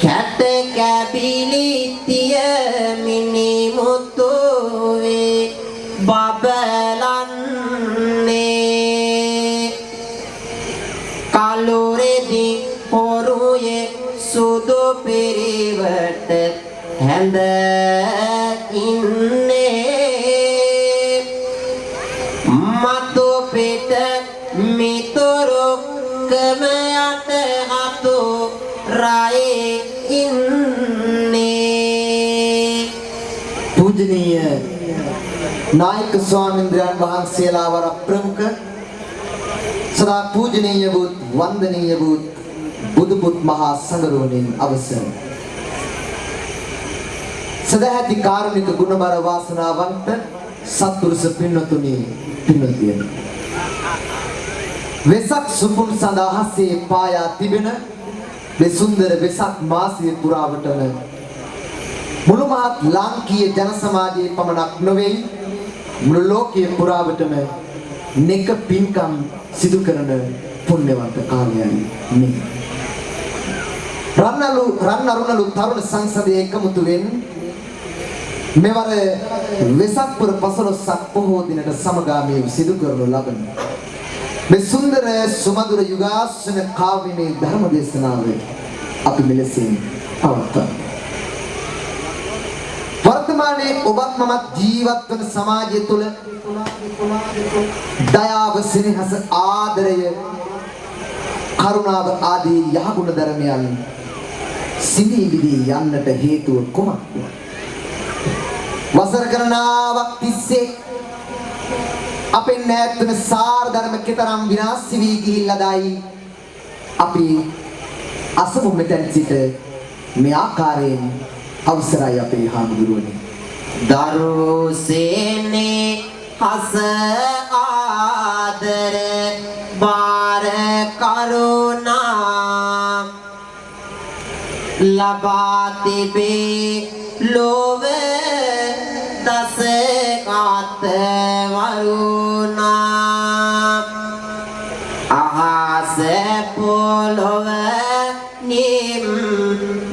කැට කැබිලි තිය මිනිමුතුවේ බබලන්නේ කලුරෙදි පොරුයේ සුදු පිරිවට හැඳ ඉන්නේ මතු පිට මිතුරුකම යට හතු රයේ ඉන්නේ පූජනීය නායක ස්වාමීන්ද්‍රයන් වහන්සේලා වර ප්‍රමුඛ සදා පූජනීය වූ වන්දනීය වූ බුදුපුත් මහා සංඝරෝණින් අවසන් සදැහැති කාරුණික ගුණබර වාසනාවන්ත සත්පුරුෂ පින්වතුනි පින්වතියනි වෙසක් සුපුන් සඳහාසේ පායා තිබෙන මේ සුන්දර වෙසක් මාසයේ පුරාවටම මුළු මහත් ලාංකීය ජන සමාජයේ පමණක් නොවේ මුළු ලෝකයේ පුරාවටම නෙක පින්කම් සිදු කරන පුණ්‍යවන්ත කාලයයි මේ රන්නරුණලු තරුණ සංසදයේ එකමුතුවෙන් මෙවර වෙසක් පුර 15ක් පොහෝ දිනට සමගාමීව සිදු කරනු ලබන මේ සුන්දර සුමధుර යුගාසන කාව්‍යමය ධර්ම දේශනාව අපි මෙලෙසින් පවත්වමු. වර්තමානයේ ඔබත් මමත් ජීවත් වන සමාජය තුළ දයාව, සෙනෙහස, ආදරය, කරුණාව ආදී යහගුණ ධර්මයන් සිඳී බිඳී යන්නට හේතුව කුමක්ද? වසර ගණනාවක් තිස්සේ අපේ නැත් වෙන සාර ධර්ම කතරම් විනාශ වී ගිහිල්ලාදයි අපි අසමු මෙතන සිට මේ ආකාරයෙන් අවසරයි අපේ හාමුදුරුවනේ දරුසේනේ හස ආදර බාර කරුණා ලබා තිබේ ලෝව දස කාත වරුණා අහස පොළොව නිම්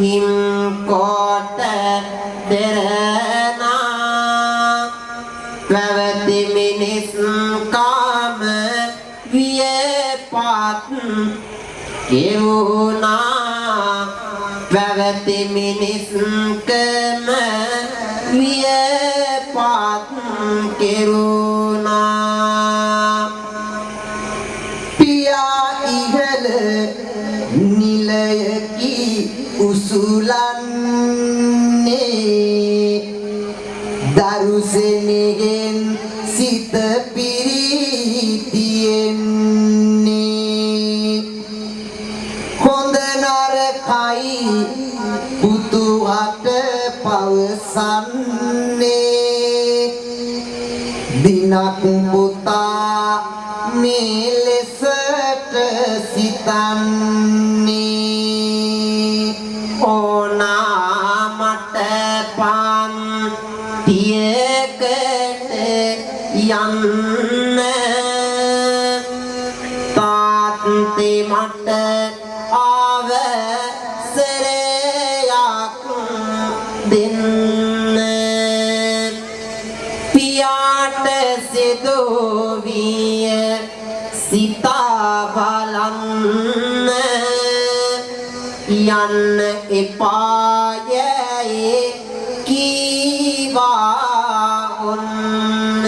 හිම් කොට දෙරනා පැවති මිනිස් කාම වියපත් කෙරුණා පැවති මිනිස් කම වියපත් කෙරුණා පියා ඉහළ නිලයකි උසුලන්නේ දරුසෙනෙගෙන් සිත පිරිතියෙන්නේ හොඳ නරකයි පුතුහට පවසන්නේ දිනක් පුතා මේ ලෙසට සිතන්නේ ඕනා මට පන් තියකට යන්න තාත්ති මට අවසරයක් දෙන්න පියාට සිදුවිය සිතා බලන්න යන්න එපායයි කීවා ඔන්න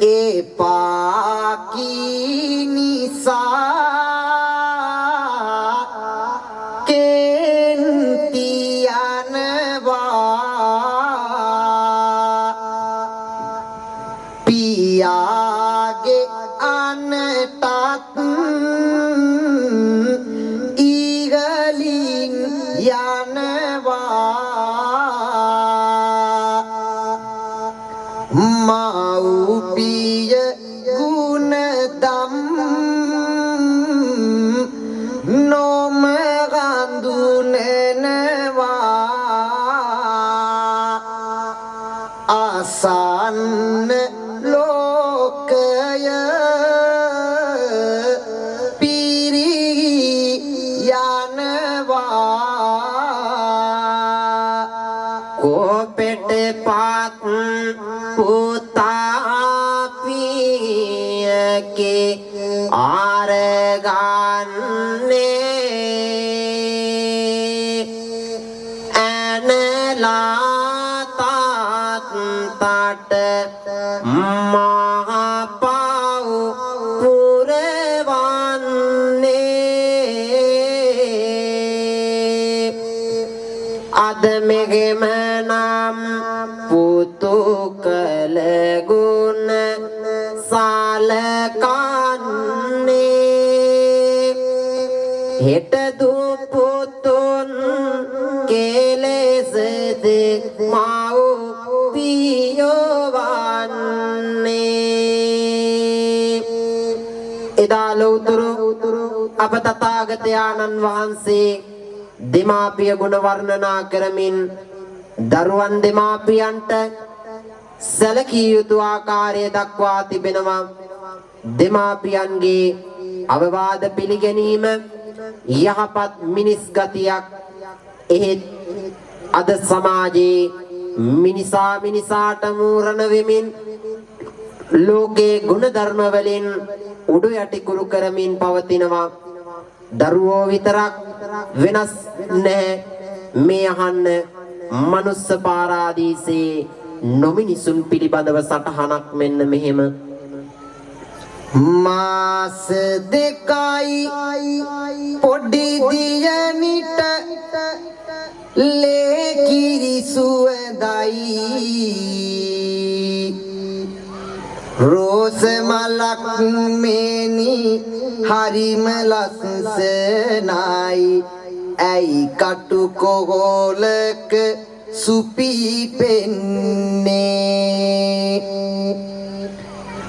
එපා කී නිසා කේන්ති යනවා පියාගේ අනටත් ඉගලින් යනවා අසන්න ලෝකය පිරි යනවා කොපෙට පාත් පුතාපියකේ ආරගන්නේ ඇනලා තාත්තට මහපව් පුරවන්නේ අද මෙගෙම නම් පුතු කළ ගුණ සලකන්නේ හෙට දුපුතුන් කෙලෙසද මව් පියවන්නේ එදා ලෞතුරු අප තථාගතයන්න් වහන්සේ දෙමාපිය ගුණ වර්ණනා කරමින් දරුවන් දෙමාපියන්ට සැලකිය යුතු ආකාරය දක්වා තිබෙනවා දෙමාපියන්ගේ අවවාද පිළිගැනීම යහපත් මිනිස් ගතියක් එහෙත් අද සමාජයේ මිනිසා මිනිසාට මූරණ වෙමින් ලෝකේ ගුණ ධර්ම වලින් උඩු යටි කුරු කරමින් පවතිනවා දරුවෝ විතරක් වෙනස් නැහැ මේ අහන්න මනුස්ස පාරාදීසේ නොමිනිසුන් පිළිබඳව සටහනක් මෙන්න මෙහෙම මාස දෙකයි පොඩි දියනිට ලේ කිරි සුවඳයි රෝස මලක් මෙනි හරිම ලස්සනයි ඇයි කටු කොහොලක සුපිපෙන්නේ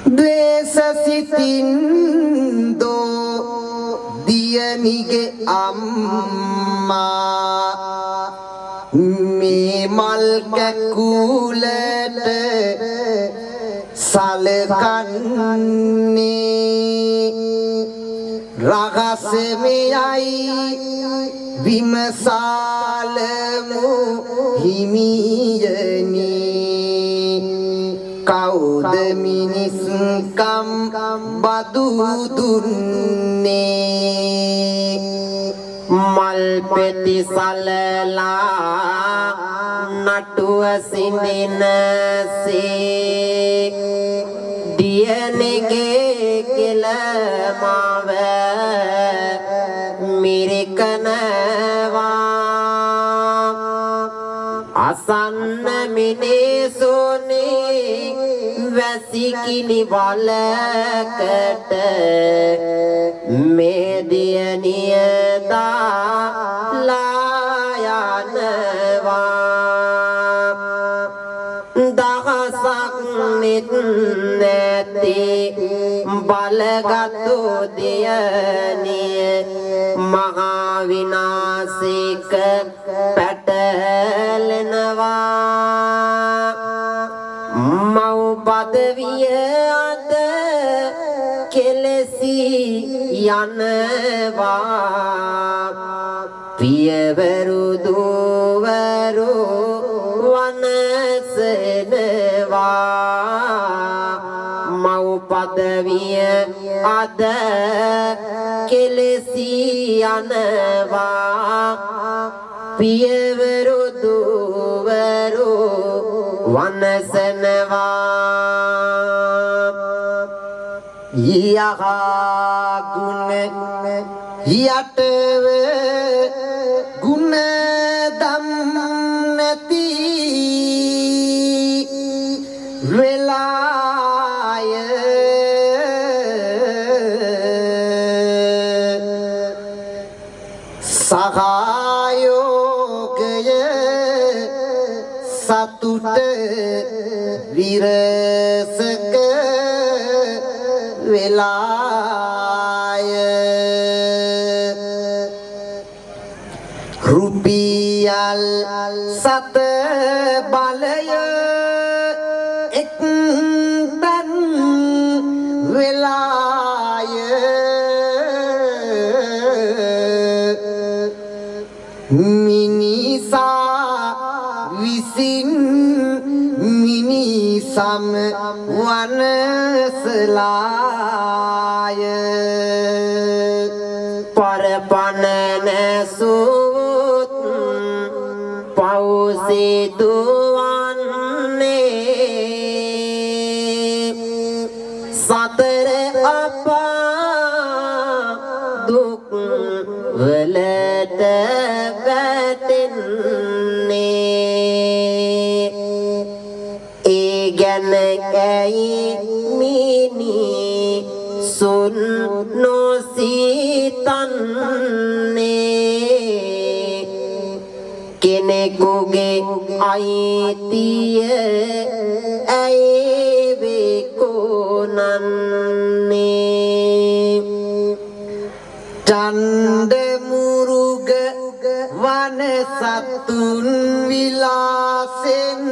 ද්වේෂ සිතින් දෝ දියනිගේ අම්මා මේ මල් කැකුලට සලකන්නේ රහසෙමයි විමසාලමු හිමියනි කවුද මිනිස්කම් බදු දුන්නේ මල් පෙති සලලා නටුව සිඳිනසේ දියණිගේ කෙලමව මිරිකනවා අසන්න මිනිසුනි වැසිකිලි වලකට මේ දියණිය දාලා යනවා දහසක් නිත් නැති බලගත්තු දියණිය මහා විනාශික පැටලෙනවා මව් පදවිය අද කෙලෙසි යනවා පියවරු දුවරු වනසනවා මව් පදවිය අද කෙලෙසි යනවා පියවරු දුවරු වනසනවා යහා ගුණ යටව ගුණ දම් නැති වෙලාය සහායෝගය සතුට විරසක වෙලාය රුපියල් සත බලය විසින් මිනිසම වනසලාය පරපණ නැසුත් පවසිදුවන්නේ සතර අපා දුක් වලට වැටෙන්නේ ඒ ගැන ඇයි මිනිසුන් නොසිතන්නේ කෙනෙකුගේ අයිතිය ඇයි විකුණන්නේ චණ්ඩ මුරුග වන සතුන් විලාසෙන්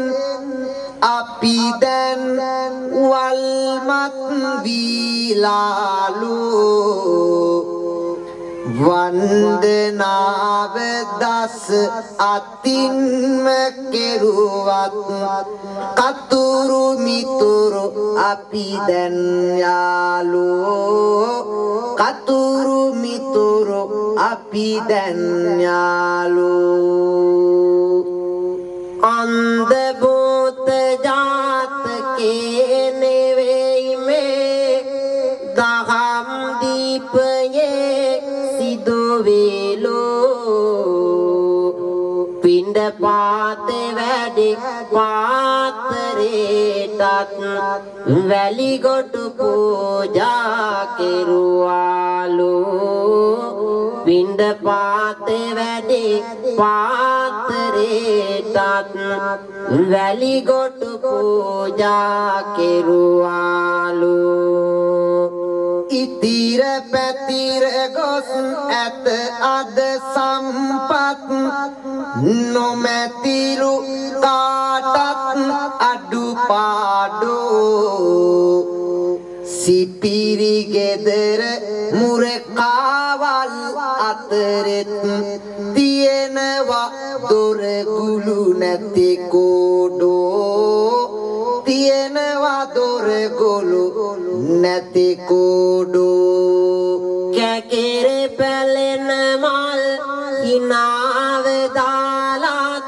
අපි දැන් වල්මත් වීලාලු වන්දනාව දස අතින්ම කෙරුවත් කතුරු මිතුරු අපි දැන් යාලෝ කතුරු මිතුරු අපි දැන් යාලෝ අන්ධ භූත ජාතකේ නෙවෙයි මේ දහම් දීපයේ සිදුවිලෝ පින්ඩ පාතේ වැඩි පාතරේටත් වැලිගොඩු පූජා කෙරුවාලෝ පින්ඩ පාතේ වැඩි පාතරේටත් වැලිගොඩු පූජා කෙරුවාලෝ ඉතිර පැතිර ගොස් ඇත අද සම්පත් නොමැතිරු කාටත් අඩුපාඩෝ සිපිරි ගෙදර මුරකාවල් අතරෙත් තියෙනවා දොරගුළු නැති කෝඩෝ තියෙනවා දොරගුළු නැති කෝඩෝ කැකිරි පැලෙන මල් හිනාව දාලත්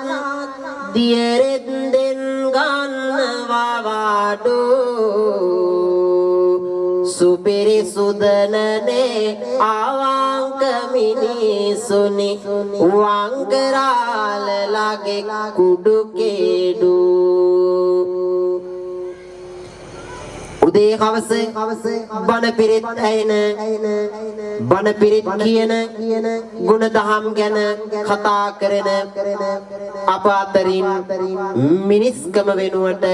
දියරෙත් දෙන් ගන්නවා වාඩෝ සුපිරි සුදනනේ අවංක මිනිසුනි වංගරාලලගේ කුඩු කේඩු උදේ හවස බණ පිරිත් ඇහෙන බණ පිරිත් කියන ගුණ දහම් ගැන කතා කරන අප අතරින් මිනිස්කම වෙනුවට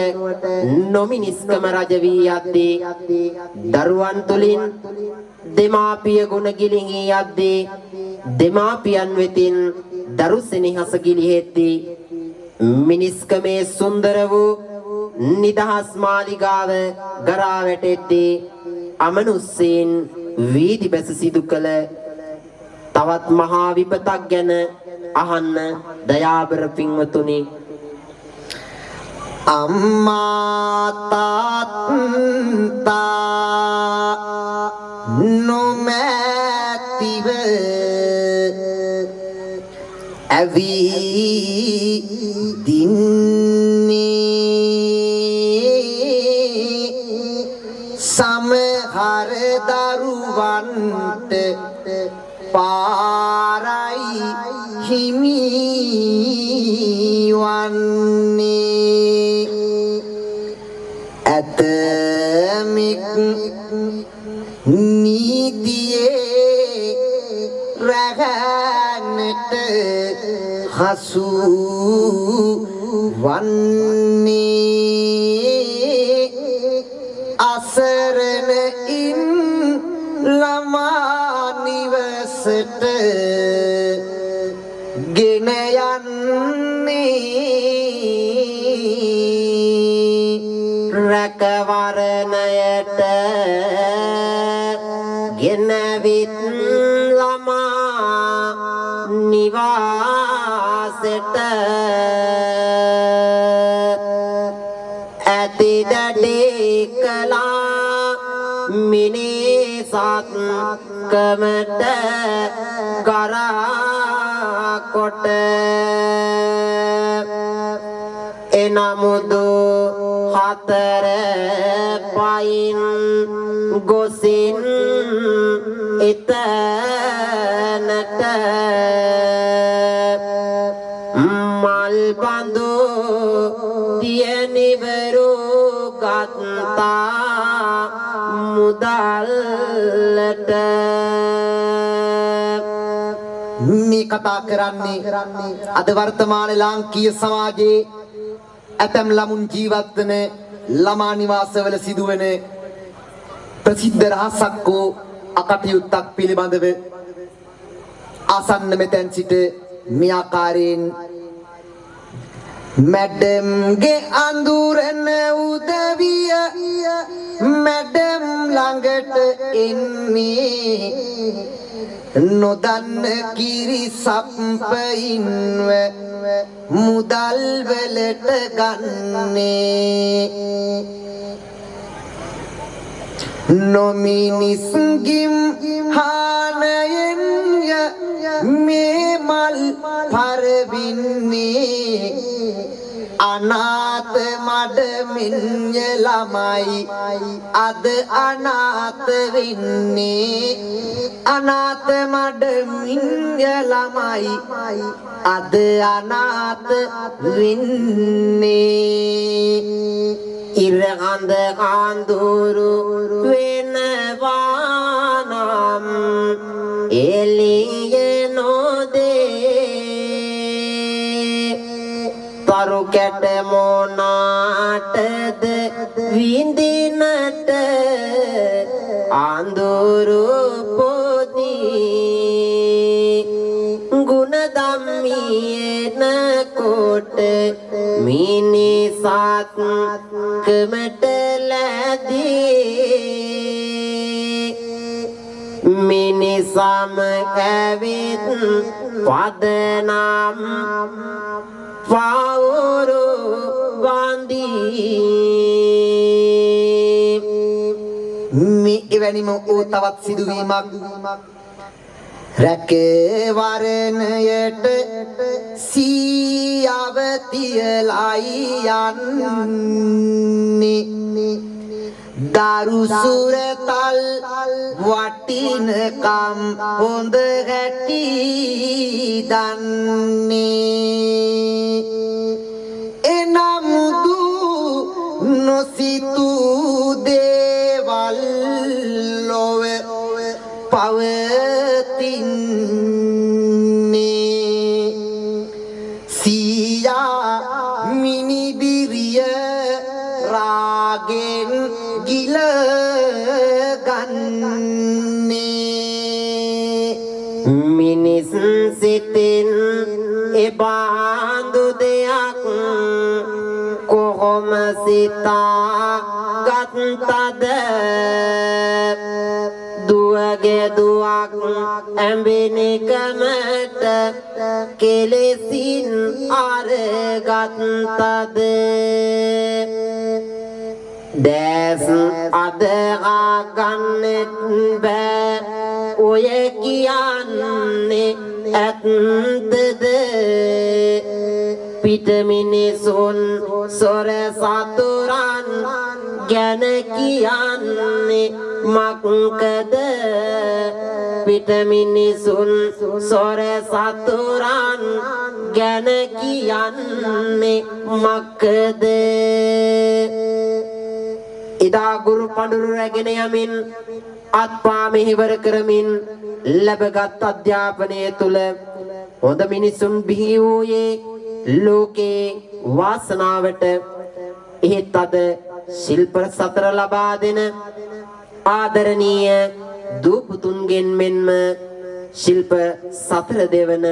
නොමිනිස්කම රජ වී යද්දී දරුවන් තුලින් දෙමාපිය ගුණ ගිලිහී යද්දී දෙමාපියන් වෙතින් දරු සෙනෙහස ගිලිහෙද්දී මිනිස්කමේ සුන්දර වූ නිදහස් මාලිගාව ගරා වැටෙද්දී අමනුස්සයන් වීදි බැස සිදු කළ තවත් මහා විපතක් ගැන අහන්න දයාබර පින්වතුනි අම්මා තාත්තා නොමැතිව සමහර දරුවන්ට පාරයි හිමි වන්නේ ඇතමික් නීතියේ රැගන්නට හසු වන්නේ අසරණ ඉන් ළමා නිවසට ගෙන යන්නේ රැකවරණයට ගෙනවිත් ළමා නිවාසෙට මිනිසත් කමට කරා කොට එනමුදු හතර පයින් ගොසින් එතනට මල් බඳු තියනිවරු ගත්තා මුදල්ලට මේ කතා කරන්නේ අද වර්තමාන ලාංකීය සමාජයේ ඇතම් ළමුන් ජීවත් වන ළමා නිවාසවල සිදුවන ප්‍රසිද්ධ රහසක් වූ අකටයුත්තක් පිළිබඳව ආසන්න මෙතෙන් සිට මේ ආකාරයෙන් මැඩම්ගේ අඳුරන උදවිය මැඩම් ළඟට එන්නේ නොදන්න කිරි සප්පයින්ව මුදල් වලට ගන්නේ නොමිනිස්ගිම් හානයෙන් මේ මල් පරවින්නේ අනාත මඩමින්ය ළමයි අද අනාත වෙන්නේ අනාත මඩමින්ය ළමයි අද අනාත වෙන්නේ ඉරහඳ කාන්දුරු වෙනවා නම් එළිය නොදේ තරු කැට මොනාටද විඳිනට අඳුරු පොදී ගුණ ධම්මියන කොට මිනිසත් කමට ලැදී මිනිසම ඇවිත් පදනම් පවුරු වන්දී මේ එවැනිම වූ තවත් සිදුවීමක් රැකවරණයට සීයව තියලයි යන්නේ දරුසුරතල් වටිනකම් හොඳ හැටි දන්නේ එනමුදු නොසිතූ දේවල් ලොව පවතින්නේ සියා මිනිබිරිය රාගෙන් ගිල ගන්නේ මිනිස් සිතින් එබඳු දෙයක් කොහොම සිතා ගත්තද දුවගේ දුවක් ඇඹෙනිකමට කෙලෙසින් අරගත්තද දැස් අදහා ගන්නෙත් බෑ ඔය කියන්නේ ඇත්තද පිටමිනිසුන් සොර සතුරන් ගැන කියන්නේ මක්කද පිටමිනිසුන් සොර සතුරන් ගැන කියන්නේ මක්කද ඉදා ගුරු පඬුරු රැගෙන යමින් අත්පා මෙහෙවර කරමින් ලැබගත් අධ්‍යාපනය තුල හොඳ මිනිසුන් බිහි වූයේ ලෝකේ වාසනාවට එහෙත් අද ශිල්ප සතර ලබා දෙන ආදරණීය දූපුතුන්ගෙන් මෙන්ම ශිල්ප සතර දෙවන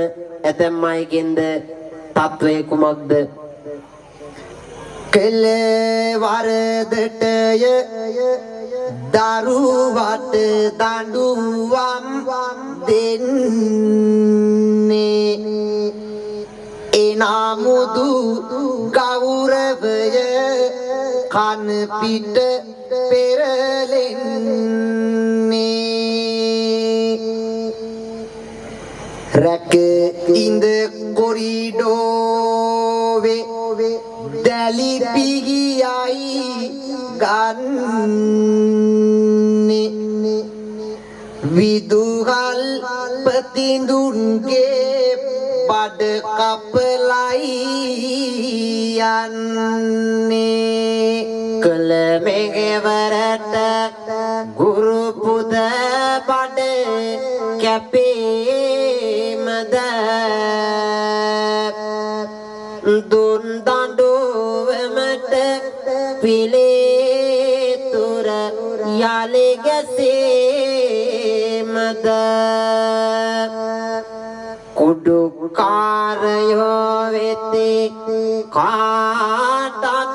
ඇතැම් අයගෙන්ද තත්වය කුමක්ද කෙලවරදටය දරුවට දඬුවම් දෙන්නේ namudu gauravaya kan pita peralenne rak in the corridor dali pigiyai ganne viduhal patindunge pad kapelai yanne kalamegevarata guru puda pad kape mada dun dandu emata pile tura yale gase mada kudu karyo vete katat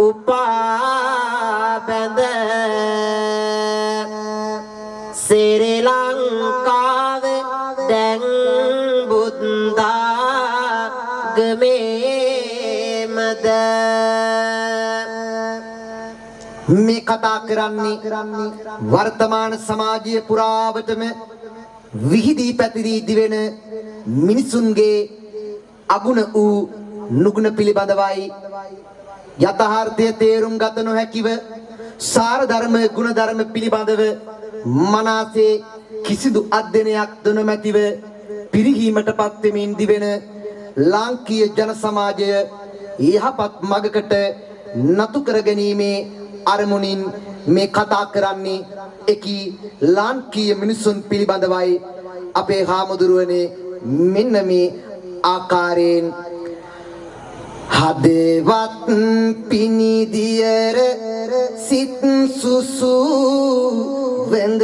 upabanda Sri Lanka deng buddha game mada මේ කතා කරන්නේ වර්තමාන සමාජයේ පුරාවටම විහිදී පැතිරී දිවෙන මිනිසුන්ගේ අගුණ වූ නුගුණ පිළිබඳවයි යථාර්ථය තේරුම් ගත නොහැකිව සාර ධර්ම ගුණ ධර්ම පිළිබඳව මනසේ කිසිදු අධ්‍යයනයක් නොමැතිව පිරිහීමටපත් වෙමින් දිවෙන ලාංකීය ජන සමාජය යහපත් මගකට නතු කර ගැනීමේ අරමුණින් මේ කතා කරන්නේ එකී ලාංකීය මිනිසුන් පිළිබඳවයි අපේ හාමුදුරුවනේ මෙන්න මේ ආකාරයෙන් හදවත් පිනිදියර සිත් සුසු වෙන්ද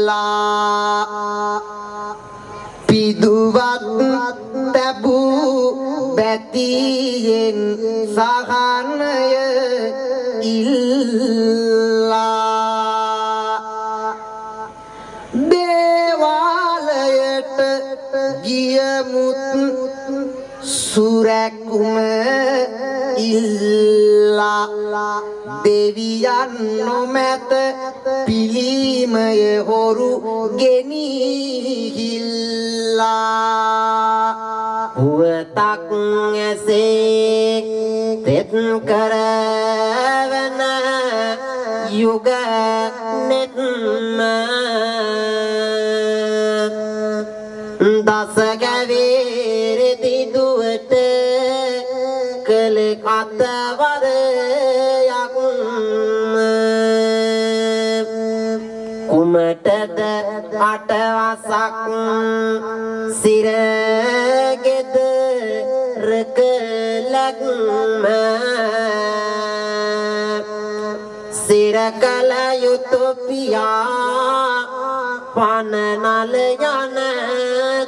දල්ලා පිදුවත් තැබූ බැතියෙන් සහනය ඉල්ලා දේවාලයට ගියමුත් සුරැකුම ඉල්ලා දෙවියන් නොමැත පිළිමය හොරු ගෙනිහිල්ලා පුවතක් ඇසේ තෙත් කරවන යුග නෙත්ම දසගැවේරෙදි දුවට කළ කතවරයක් කුමටද අටවසක් සිරගෙදරක ලග්ම සිරකල යුතු පියා පනනල යන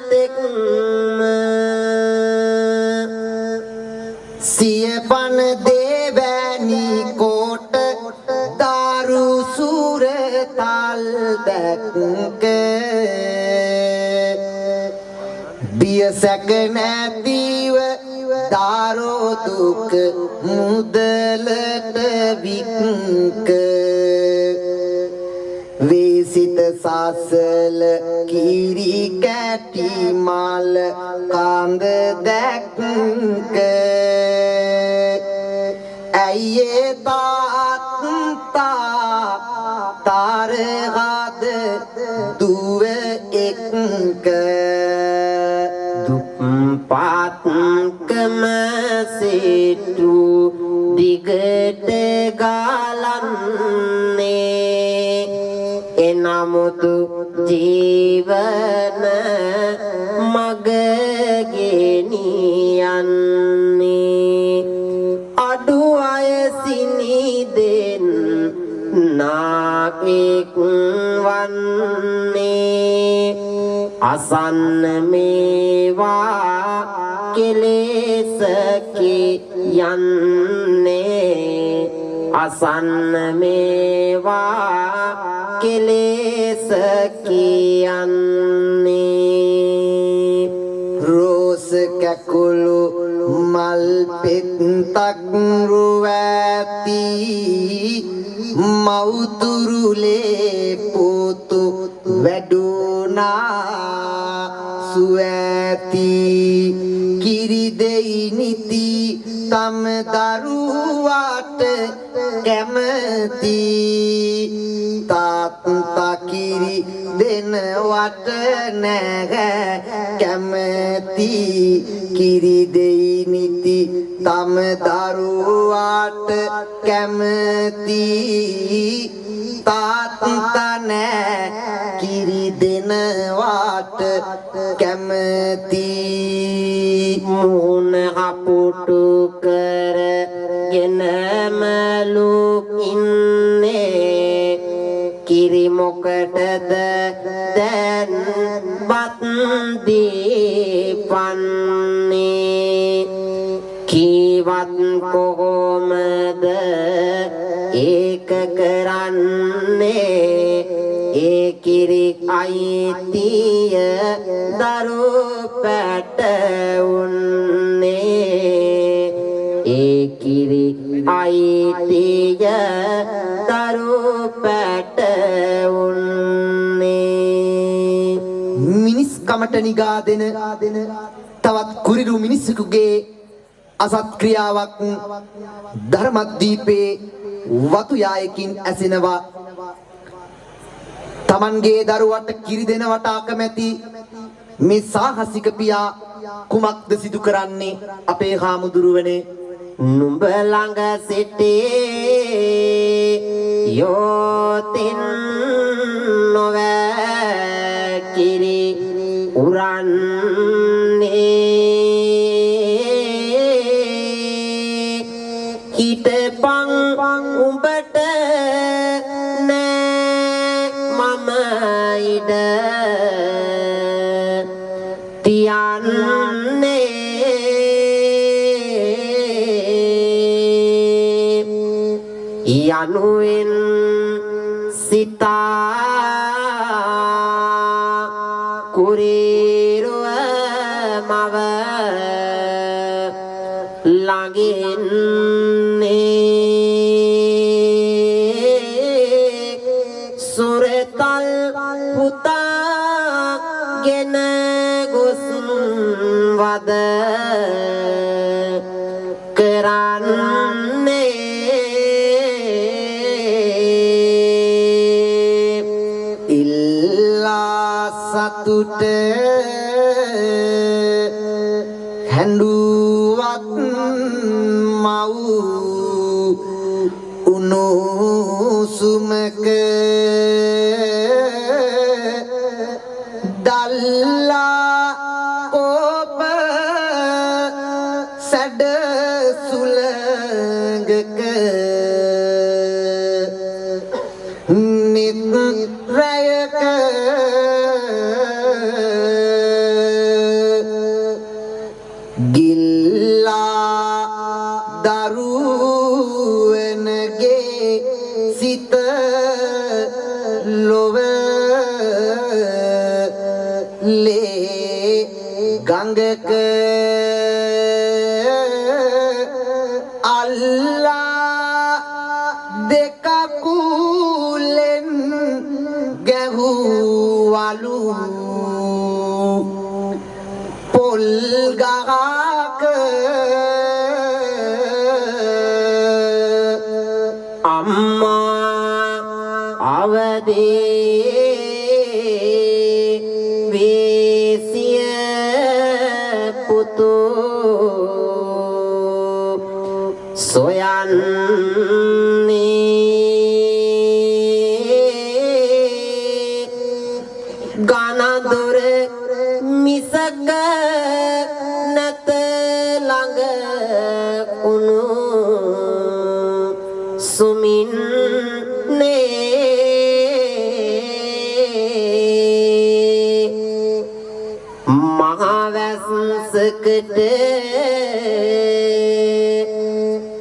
තෙක්ම සියපන දේවැනි කොට දාරු සුරතල් දැක්ක බියසැක නැතිව දාරෝ දුක මුදලට වික්ක වේසිත සාසල කිරි කැටි මල් කාන්ද දැක්ක ඇයේ තාත්තා තාරහද දුව එක්ක දුප්පත්කම සිටු දිගට ගලන්නේ එනමුතු ජීවන මග ගෙනියන්නේ අඩු අයසිනිදෙන් නාකෙක් වන්නේ අසන්න මේවා කෙලෙසකි යන්නේ අසන්න මේවා කෙලෙසකි යන්නේ රෝස කැකුළු මල් පෙත්තක් රුවැති මවුතුරුලේ පුතු වැඩුණා සුවැති කිරි දෙයි නිති තම දරුවාට කැමති තාත්තා කිරි දෙනවට නැහැ කැමති කිරි දෙයි නිති තම දරුවාට කැමති තාත්තා නෑ කිරි දෙනවට කැමති මුහුණ අපුටු කරගෙනමලු ඉන්නේ කිරි මොකටද දැන් බත් දීපන්නේ කීවත් කොහොමද ඒක කරන්නේ ඒ කිරි අයිතිය දරු පැටවුන්නේ ඒ කිරි අයිතිය දරු පැටවුන්නේ මිනිස් කමට නිගා දෙන තවත් කුරිරු මිනිසෙකුගේ අසත් ක්‍රියාවක් ධර්මදීපේ වතු යායකින් ඇසෙනවා තමන්ගේ දරුවට කිරි දෙනවට අකමැති මේ සාහසික පියා කුමක්ද සිදු කරන්නේ අපේ හාමුදුරුවනේ නුඹ ළඟ සිටේ යෝතින් නොවැ කිරි උරන්නේ හිටපං උඹට නෑ මම ඉඩ තියන්නේ යනුවෙන් සිතා කුරිරුව මව ළඟින්නේ සුරතල් පුතාගෙන ගොස් වද කරන්නේ සතුට හැඬුවත් මව් උණුසුමක දල්ලා ඔබ සැඩ සුළඟක නිත් රැයක දරුවනගේ සිත ලොව ලේ ගඟක අල්ලා දෙකකුලෙන් ගැහුවලු පොල් ගහක අම්මා අවදී වේසිය පුතු සොයන්නේ ගනදොර මිසක නැත ළඟ උණු සුමින්නේ මහවැස්සකට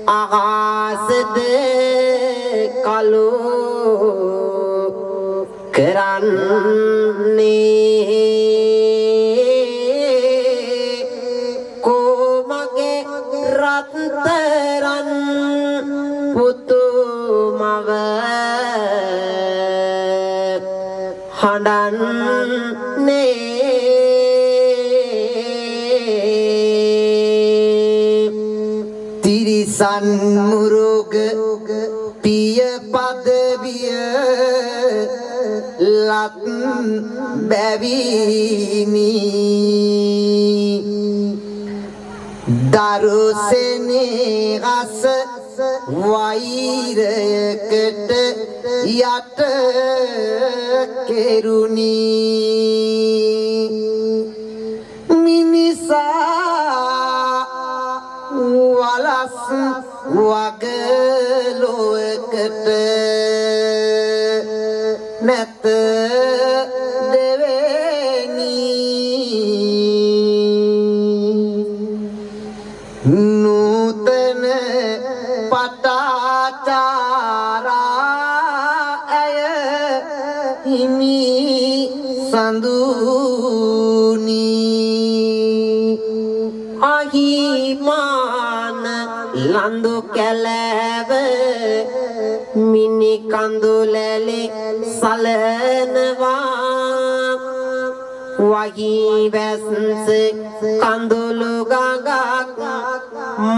අහසද කළු කරන්නේ රත්තරන් පුතු මව හඬන්නේ තිරිසන් මුරුග පිය පදවිය ලත් බැවිනි දරුසෙනේ රස වෛරයකට යට කෙරුණි මිනිසා වලස් වගලොවකට නැත දෙවෙනි නූතන පටාචාරා ඇය හිමි සඳුනි අහිමාන ලඳු කැලෑව මිනි කඳුලැලි සලනවා වහී වැස්ස කඳුළු ගඟක්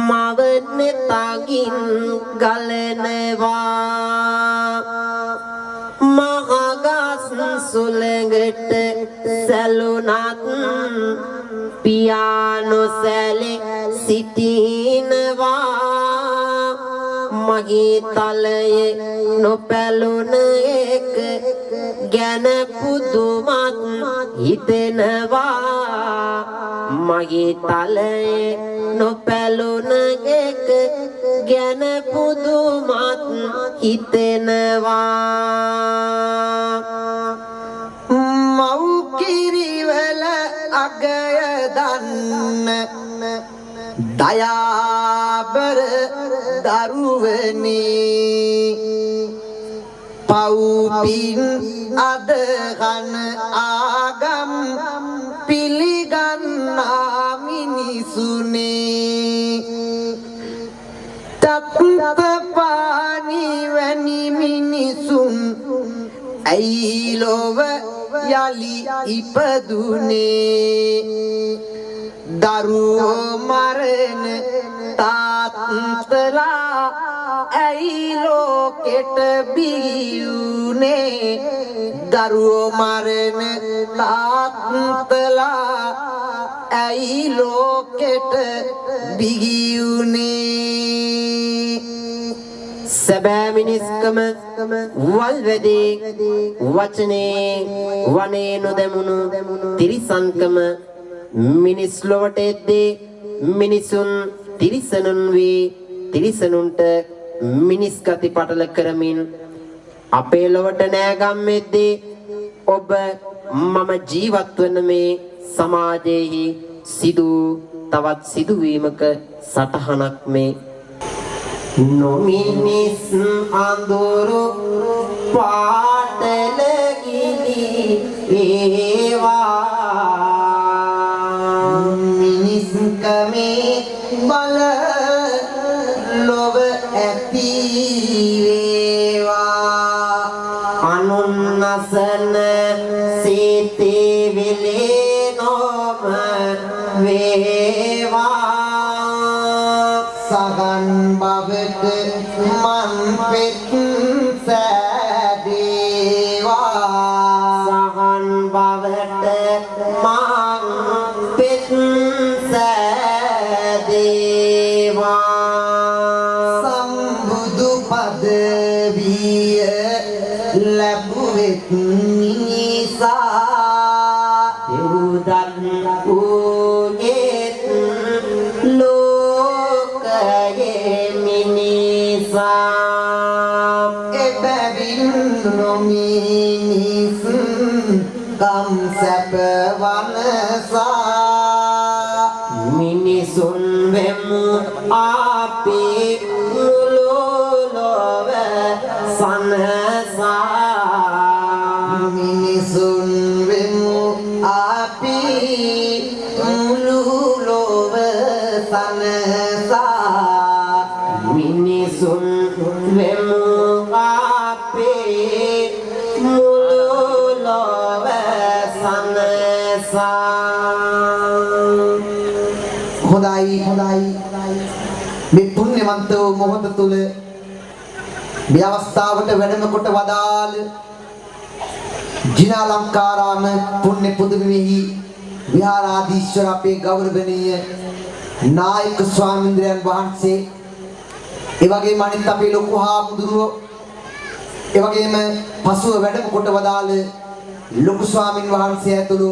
මවන තගින් ගලනවා මහගස් සුළඟට සැලුනත් පියානෝ සැලේ සිටිනවා මගේ තලයේ නොපැලුන එක ගැන පුදුමත් හිතෙනවා මගේ තලයේ නොපැලුන එක ගැන පුදුමත් හිතෙනවා මව් කිරිවල අගය දන්න දයාබර දරුවනි පව්පින් අදගන ආගම් පිළිගන්නා මිනිසුනේ තත්පානි වැනි මිනිසුන් ඇයි ලොව යලි ඉපදුනේ දරුවෝ මරණ තාත්තලා ඇයි ලෝකෙට බිහිවුනේ දරුවෝ මරණ තාත්තලා ඇයි ලෝකෙට බිහිවුනේ සැබෑ මිනිස්කම වල්වැදේ වචනේ වනේ නොදැමුණු තිරිසන්කම මිනිස් ලොවට එද්දී මිනිසුන් තිරිසනුන් වී තිරිසනුන්ට මිනිස් ගති පටල කරමින් අපේ ලොවට නෑගම් එද්දී ඔබ මම ජීවත් වන මේ සමාජයේහි සිදු තවත් සිදුවීමක සටහනක් මේ නොමිනිස් අඳුරු පාටල ගිනි වේවා මිනිස්කමේ බල ලොව ඇති වේවා අනුන්නසන සීතේ විලේ නොම වේවා සගන් බවට මන් පෙත් සෑදේවා සගන් බවට මන් පෙත් සෑදේවා සම්බුදු පදවිය ලැබුවෙත් නිසා දෙව්දත් වූයේත් ලෝකයේ මිනිසා එබැවින් නොමිනිස් කම් සැප වනසා මිනිසුන් වෙමු අපි මුළු ලොව සනසා මිනිසුන් වෙමු අපි මුළු ලොව සනසා මිනිසුන් වෙමු අපේ මුළු ලොව සනසා. හොඳයි මේ පුණ්‍යවන්ත මොහොත තුල මේ අවස්ථාවට වැඩම කොට වදාළ ජිනාලංකාරාම පුණ්‍ය පුදුමෙහි විහාරාධීශ්වර අපේ ගෞරවනීය නායක ස්වාමීන්ද්‍රයන් වහන්සේ, ඒ වගේම අනිත් අපේ ලොකු හාමුදුරුවෝ, ඒ වගේම පසුව වැඩම කොට වදාළ ලොකු ස්වාමින් වහන්සේ ඇතුළු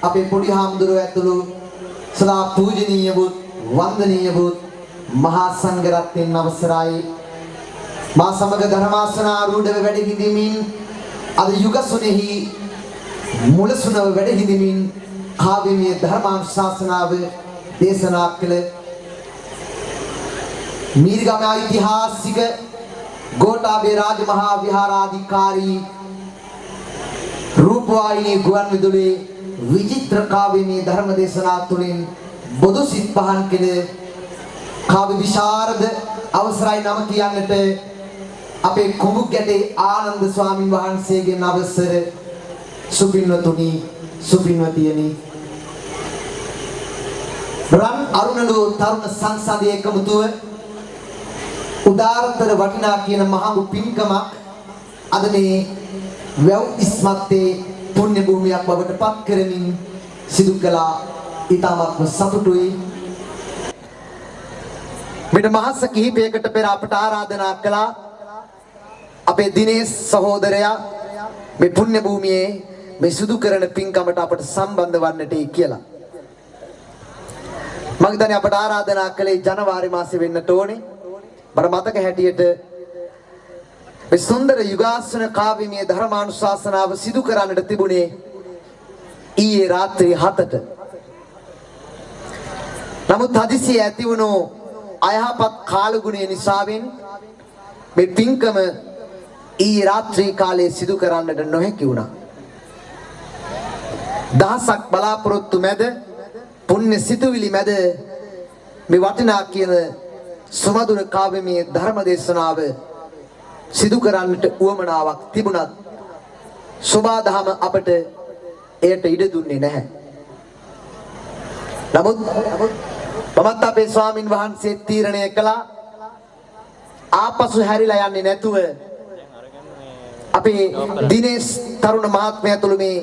අපේ පොඩි හාමුදුරුවෝ ඇතුළු සදා පූජනීය වූ වන්දනීය වූ මහා සංඝරත්නයන් අවසරයි. මා සමග ධර්මාසනාරූඪව වැඩ හිඳිමින් අද යුගසුනේහි මුලසුනව වැඩ හිඳිමින් කාව්‍යමය ධර්මානුශාසනාව දේශනා කළ මීරිගම ඓතිහාසික ගෝඨාභය රාජමහා විහාරාධිකාරී රූපවාහිනී ගුවන්විදුලියේ විචිත්‍ර කාව්‍යමය ධර්ම දේශනා තුළින් බොදු සිත් පහන් කළ කාව්‍ය විශාරද අවසරයි නම කියන්නට අපේ කුඹුගැටේ ආනන්ද ස්වාමින් වහන්සේගෙන් අවසර. සුපින්වතුනි, සුපින්වතියනි, රන් අරුණළු තරුණ සංසදයේ එකමුතුව උදාරතර වටිනා කියන මහඟු පින්කමක් අද මේ වැව් ඉස්මත්තේ පුණ්‍ය භූමියක් බවට පත් කරමින් සිදු කළා. ඊටමත්ම සතුටුයි. මෙන්න මාස කිහිපයකට පෙර අපට ආරාධනා කළා අපේ දිනේෂ් සහෝදරයා මේ පුණ්‍ය භූමියේ මේ සිදු කරන පින්කමට අපට සම්බන්ධ වන්නට කියලා. මම හිතන්නේ අපට ආරාධනා කළේ ජනවාරි මාසෙ වෙන්නට ඕනේ. මට මතක හැටියට මේ සුන්දර යුගාසන කාව්‍යමය ධර්මානුශාසනාව සිදු කරන්නට තිබුණේ ඊයේ රාත්‍රී 7ට. නමුත් හදිසිය ඇති වුණු අයහපත් කාලගුණය නිසාවෙන් මේ පින්කම ඊයේ රාත්‍රී කාලයේ සිදු කරන්නට නොහැකි වුණා. දහසක් බලාපොරොත්තු මැද පුණ්‍ය සිතුවිලි මැද මේ වටිනා කියන සුමధుර කාව්‍යමය ධර්ම දේශනාව සිදු කරන්නට උවමනාවක් තිබුණත් සෝබාදහම අපට එයට ඉඩ දුන්නේ නැහැ. නමුත් මමත් අපේ ස්වාමින් වහන්සේ තීරණය කළා ආපසු හැරිලා යන්නේ නැතුව අපේ දිනේෂ් තරුණ මහත්මයා තුළු මේ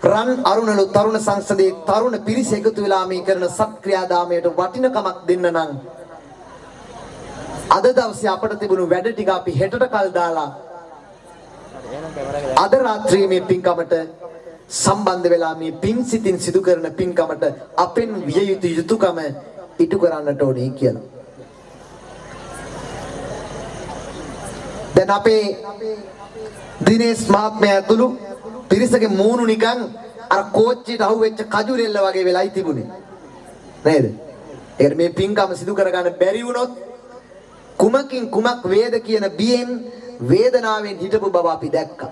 රන් අරුණළු තරුණ සංසදයේ තරුණ පිරිස එකතු වෙලා මේ කරන සත්ක්‍රියාදාමයට වටිනකමක් දෙන්න නම් අද දවසේ අපට තිබුණු වැඩ ටික අපි හෙටට කල් දාලා අද රාත්‍රියේ මේ පින්කමට සම්බන්ධ වෙලා මේ පින් සිතින් සිදු කරන පින්කමට අපෙන් විය යුතු යුතුයකම ඉටු කරන්නට ඕනේ කියලා. දැන් අපේ දිනේෂ් මහත්මයා ඇතුළු පිරිසගේ මූණු නිකන් අර කෝච්චියට අහුවෙච්ච කජුරෙල්ල වගේ වෙලයි තිබුණේ. නේද? ඒකට මේ පින්කම සිදු කරගන්න බැරි වුණොත් කුමකින් කුමක් වේද කියන බියෙන් වේදනාවෙන් හිටපු බව අපි දැක්කා.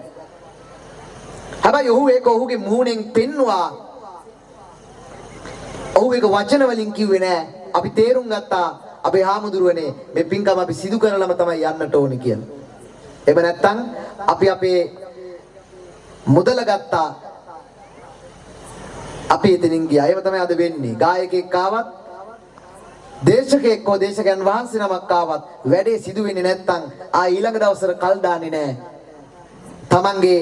හැබැයි ඔහු ඒක ඔහුගේ මූණෙන් පෙන්නවා. ඔහු ඒක වචන වලින් කිව්වේ නෑ. අපි තේරුම් ගත්තා අපේ හාමුදුරුවනේ මේ පින්කම අපි සිදු කරලම තමයි යන්නට ඕනේ කියලා. එහෙම නැත්නම් අපි අපේ මුදල ගත්තා. අපි එතනින් ගියා. එහෙම තමයි අද වෙන්නේ. ගායකයෙක් ආවත් දේශකයෙක් හෝ දේශකයන් වහන්සේ නමක් ආවත් වැඩේ සිදු වෙන්නේ නැත්නම් ඊළඟ දවසට කල් දාන්නේ නැහැ. Tamange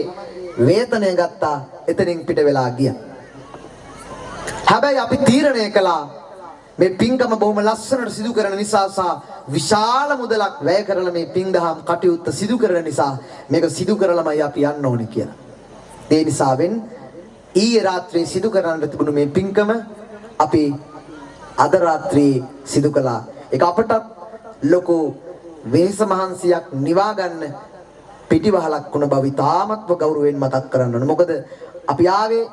වේතනය ගත්තා එතනින් පිට වෙලා ගියා. හැබැයි අපි තීරණය කළා මේ පින්කම බොහොම ලස්සනට සිදු කරන නිසා සහ විශාල මුදලක් වැය කරලා මේ පින්දහම් කටයුත්ත සිදු කරන නිසා මේක සිදු කරලමයි අපි යන්න ඕනේ කියලා. ඒ නිසාවෙන් ඊයේ රාත්‍රියේ සිදු කරන්න තිබුණු මේ පින්කම අපි අද රාත්‍රියේ සිදු කළා. ඒක අපට ලොකු වෙහෙස මහන්සියක් නිවා ගන්න පිටිවහලක් වුණ බව ඉතාමත්ව ගෞරවයෙන් මතක් කරන්න ඕන. මොකද අපි ආවේ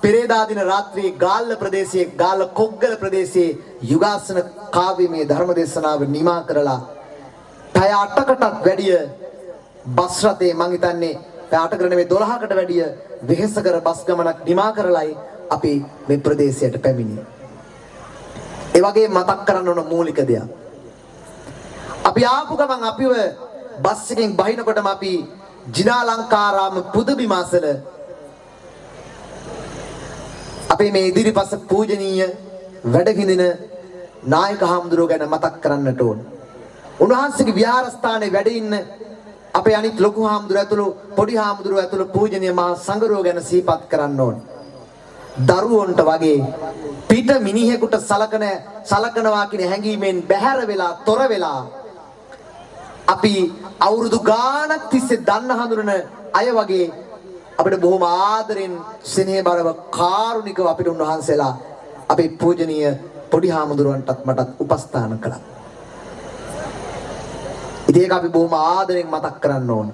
පෙරේදා දින රාත්‍රියේ ගාල්ල ප්‍රදේශයේ ගාල්ල කොග්ගල ප්‍රදේශයේ යුගාසන කාව්‍යමය ධර්ම දේශනාව නිමා කරලා පැය 8කටත් වැඩිය බස් රථේ මං හිතන්නේ පැය 8කට නෙමෙයි 12කට වැඩිය වෙහෙසකර බස් ගමනක් නිමා කරලයි අපි මේ ප්‍රදේශයට පැමිණියේ. ඒ වගේ මතක් කරන්න ඕන මූලික දෙයක්. අපි ආපු ගමන් අපිව බස් එකෙන් බහිනකොටම අපි ජිනාලංකාරාම පුදබිම අසල අපේ මේ ඉදිරිපස පූජනීය වැඩහිඳින නායක හාමුදුරුවෝ ගැන මතක් කරන්නට ඕන. උන්වහන්සේගේ විහාරස්ථානයේ වැඩ ඉන්න අපේ අනිත් ලොකු හාමුදුරුවෝ ඇතුළු පොඩි හාමුදුරුවෝ ඇතුළු පූජනීය මහා සංඝරුවෝ ගැන සිහිපත් කරන්න ඕන. දරුවන්ට වගේ පිට මිනිහෙකුට සලකනවා කියන හැඟීමෙන් බැහැර වෙලා තොර වෙලා අපි අවුරුදු ගාණක් තිස්සේ දන්න හඳුනන අය වගේ අපිට බොහොම ආදරෙන් ස්නේහබරව කාරුණිකව අපිට උන්වහන්සේලා අපේ පූජනීය පොඩි හාමුදුරුවන්ටත් මටත් උපස්ථාන කළා. ඉතින් ඒක අපි බොහොම ආදරෙන් මතක් කරන්න ඕන.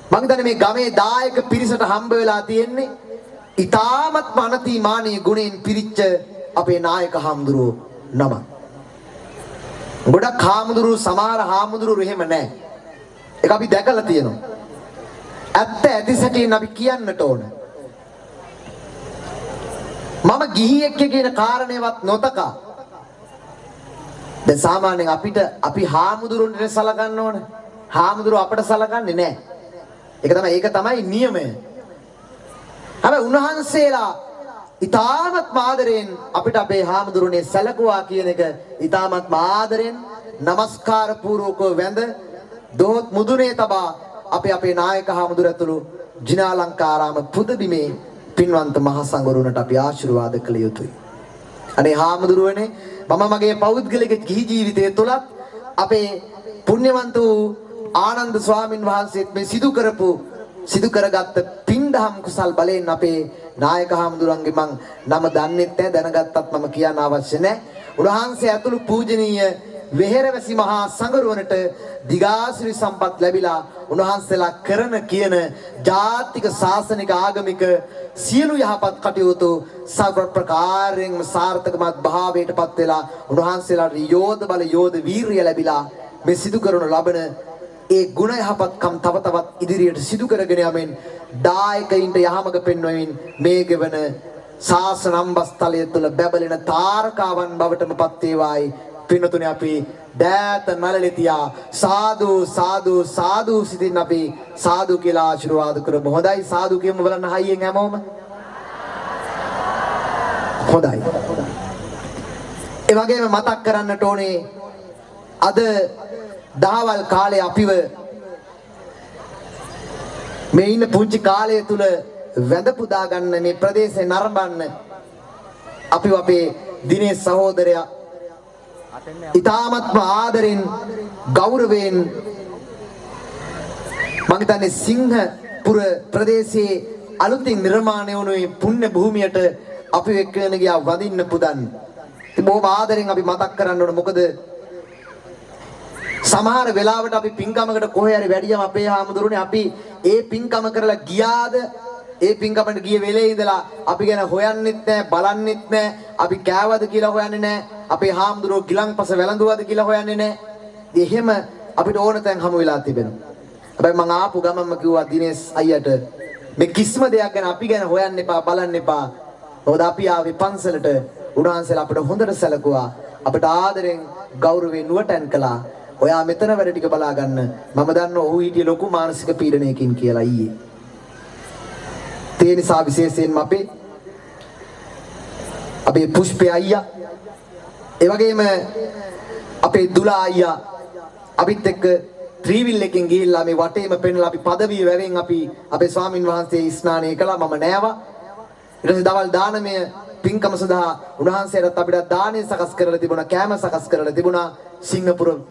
මම හිතන්නේ මේ ගමේ දායක පිරිසට හම්බ වෙලා තියෙන්නේ ඊ타මත් අනතිමානීය ගුණෙන් පිරිච්ච අපේ නායක හාමුදුරුවෝ නම. ගොඩක් හාමුදුරුවෝ සමහර හාමුදුරුවෝ එහෙම නැහැ. ඒක අපි දැකලා තියෙනවා. ඇත්ත ඇති සැටියෙන් අපි කියන්නට ඕන. මම ගිහියෙක් කියන කාරණේවත් නොතකා. දැන් සාමාන්‍යයෙන් අපි හාමුදුරුවන්ට සලකන්න ඕන. හාමුදුරුවෝ අපට සලකන්නේ නැහැ. ඒක තමයි නියමය. හැබැයි උන්වහන්සේලා ඊ타මත් ආදරෙන් අපිට අපේ හාමුදුරනේ සැලකුවා කියන එක ඊ타මත් ආදරෙන් নমස්කාර පූර්වකව වැඳ දොහොත් මුදුනේ තබා අපේ නායක හාමුදුරුවෝ ඇතුළු ජිනාලංකාරාම පුදබිමේ පින්වන්ත මහා සංඝරුවනට අපි ආශිර්වාද කළ යුතුයි. අනේ හාමුදුරුවනේ මම මගේ පෞද්ගලික ගිහි ජීවිතය තුලත් අපේ පුණ්‍යවන්ත වූ ආනන්ද ස්වාමින් වහන්සේත් මේ සිදු කරගත්ත පින්දහම් කුසල් බලයෙන් අපේ නායක හාමුදුරන්ගේ මං නම දන්නෙත් නැහැ දැනගත්තත් මම කියන්න අවශ්‍ය නැහැ. උන්වහන්සේ ඇතුළු පූජනීය වෙහෙරවැසි මහා සංඝරුවනට දිගාසිරි සම්පත් ලැබිලා උන්වහන්සේලා කරන කියන ජාතික ශාසනික ආගමික සියලු යහපත් කටයුතු සර්ව ප්‍රකාරයෙන්ම සාර්ථකමත් භාවයටපත් වෙලා උන්වහන්සේලාට යෝධ බල යෝධ වීරිය ලැබිලා මේ සිදු කරනු ලබන ඒ ගුණ යහපත්කම් තව තවත් ඉදිරියට සිදු කරගෙන යමින් දායකයින්ට යහමඟ පෙන්වමින් මේ ගෙවන ශාසන අම්බස්තලය තුළ බැබලෙන තාරකාවන් බවටම පත් වේවායි පින්තුනේ අපි දෑත නලලෙතියා සාදු සාදු සාදු සිතින් අපි සාදු කියලා ආශිර්වාද කරමු. හොඳයි සාදු කියමු බලන්න හයියෙන් හැමෝම. හොඳයි. ඒ වගේම මතක් කරන්නට ඕනේ අද දහවල් කාලේ අපිව මේ ඉන්න පුංචි කාලය තුල වැඳ පුදා ගන්න මේ ප්‍රදේශේ නරඹන්න අපිව අපේ දිනේ සහෝදරයා ඊ타මත්ම ආදරෙන් ගෞරවයෙන් මම හිතන්නේ සිංහපුර ප්‍රදේශයේ අලුතින් නිර්මාණය වුණු මේ පුණ්‍ය භූමියට අපි එක්කගෙන ගියා වඳින්න පුදන්න. ඉතින් බොහොම ආදරෙන් අපි මතක් කරන්න ඕන මොකද සමහර වෙලාවට අපි පින්කමකට කොහේ හරි වැඩියම අපේ හාමුදුරනේ අපි ඒ පින්කම කරලා ගියාද ඒ පින්කමට ගිය වෙලේ ඉඳලා අපි ගැන හොයන්නෙත් නැහැ බලන්නෙත් නැහැ අපි කෑවද කියලා හොයන්නේ නැහැ අපේ හාමුදුරුවෝ ගිලන්පස වැළඳුවද කියලා හොයන්නේ නැහැ. එහෙම අපිට ඕන තැන් හමු වෙලා තිබෙනවා. හැබැයි මම ආපු ගමන්ම කිව්වා දිනේෂ් අයියට මේ කිසිම දෙයක් ගැන අපි ගැන හොයන්න එපා බලන්න එපා. මොකද අපි ආවේ පන්සලට උන්වහන්සේලා අපිට හොඳට සැලකුවා. අපිට ආදරෙන් ගෞරවයෙන් නුවටැන් කළා. ඔයා මෙතන වැඩ ටික බලා ගන්න. මම දන්නවා ඔහු හිටියේ ලොකු මානසික පීඩනයකින් කියලා ඊයේ. ඒ නිසා විශේෂයෙන්ම අපේ පුෂ්පේ අයියා ඒ වගේම අපේ දුලා අයියා අපිත් එක්ක ත්‍රිවිල් එකෙන් ගිහිල්ලා මේ වටේම පෙන්නලා අපි පදවිය වැවෙන් අපි අපේ ස්වාමින් වහන්සේ ස්නානය කළා. මම නෑවා. ඊට පස්සේ දවල් දානමය පින්කම සඳහා උන්වහන්සේට අපිට දානේ සකස් කරලා තිබුණා, කෑම සකස් කරලා තිබුණා. සිංහපුර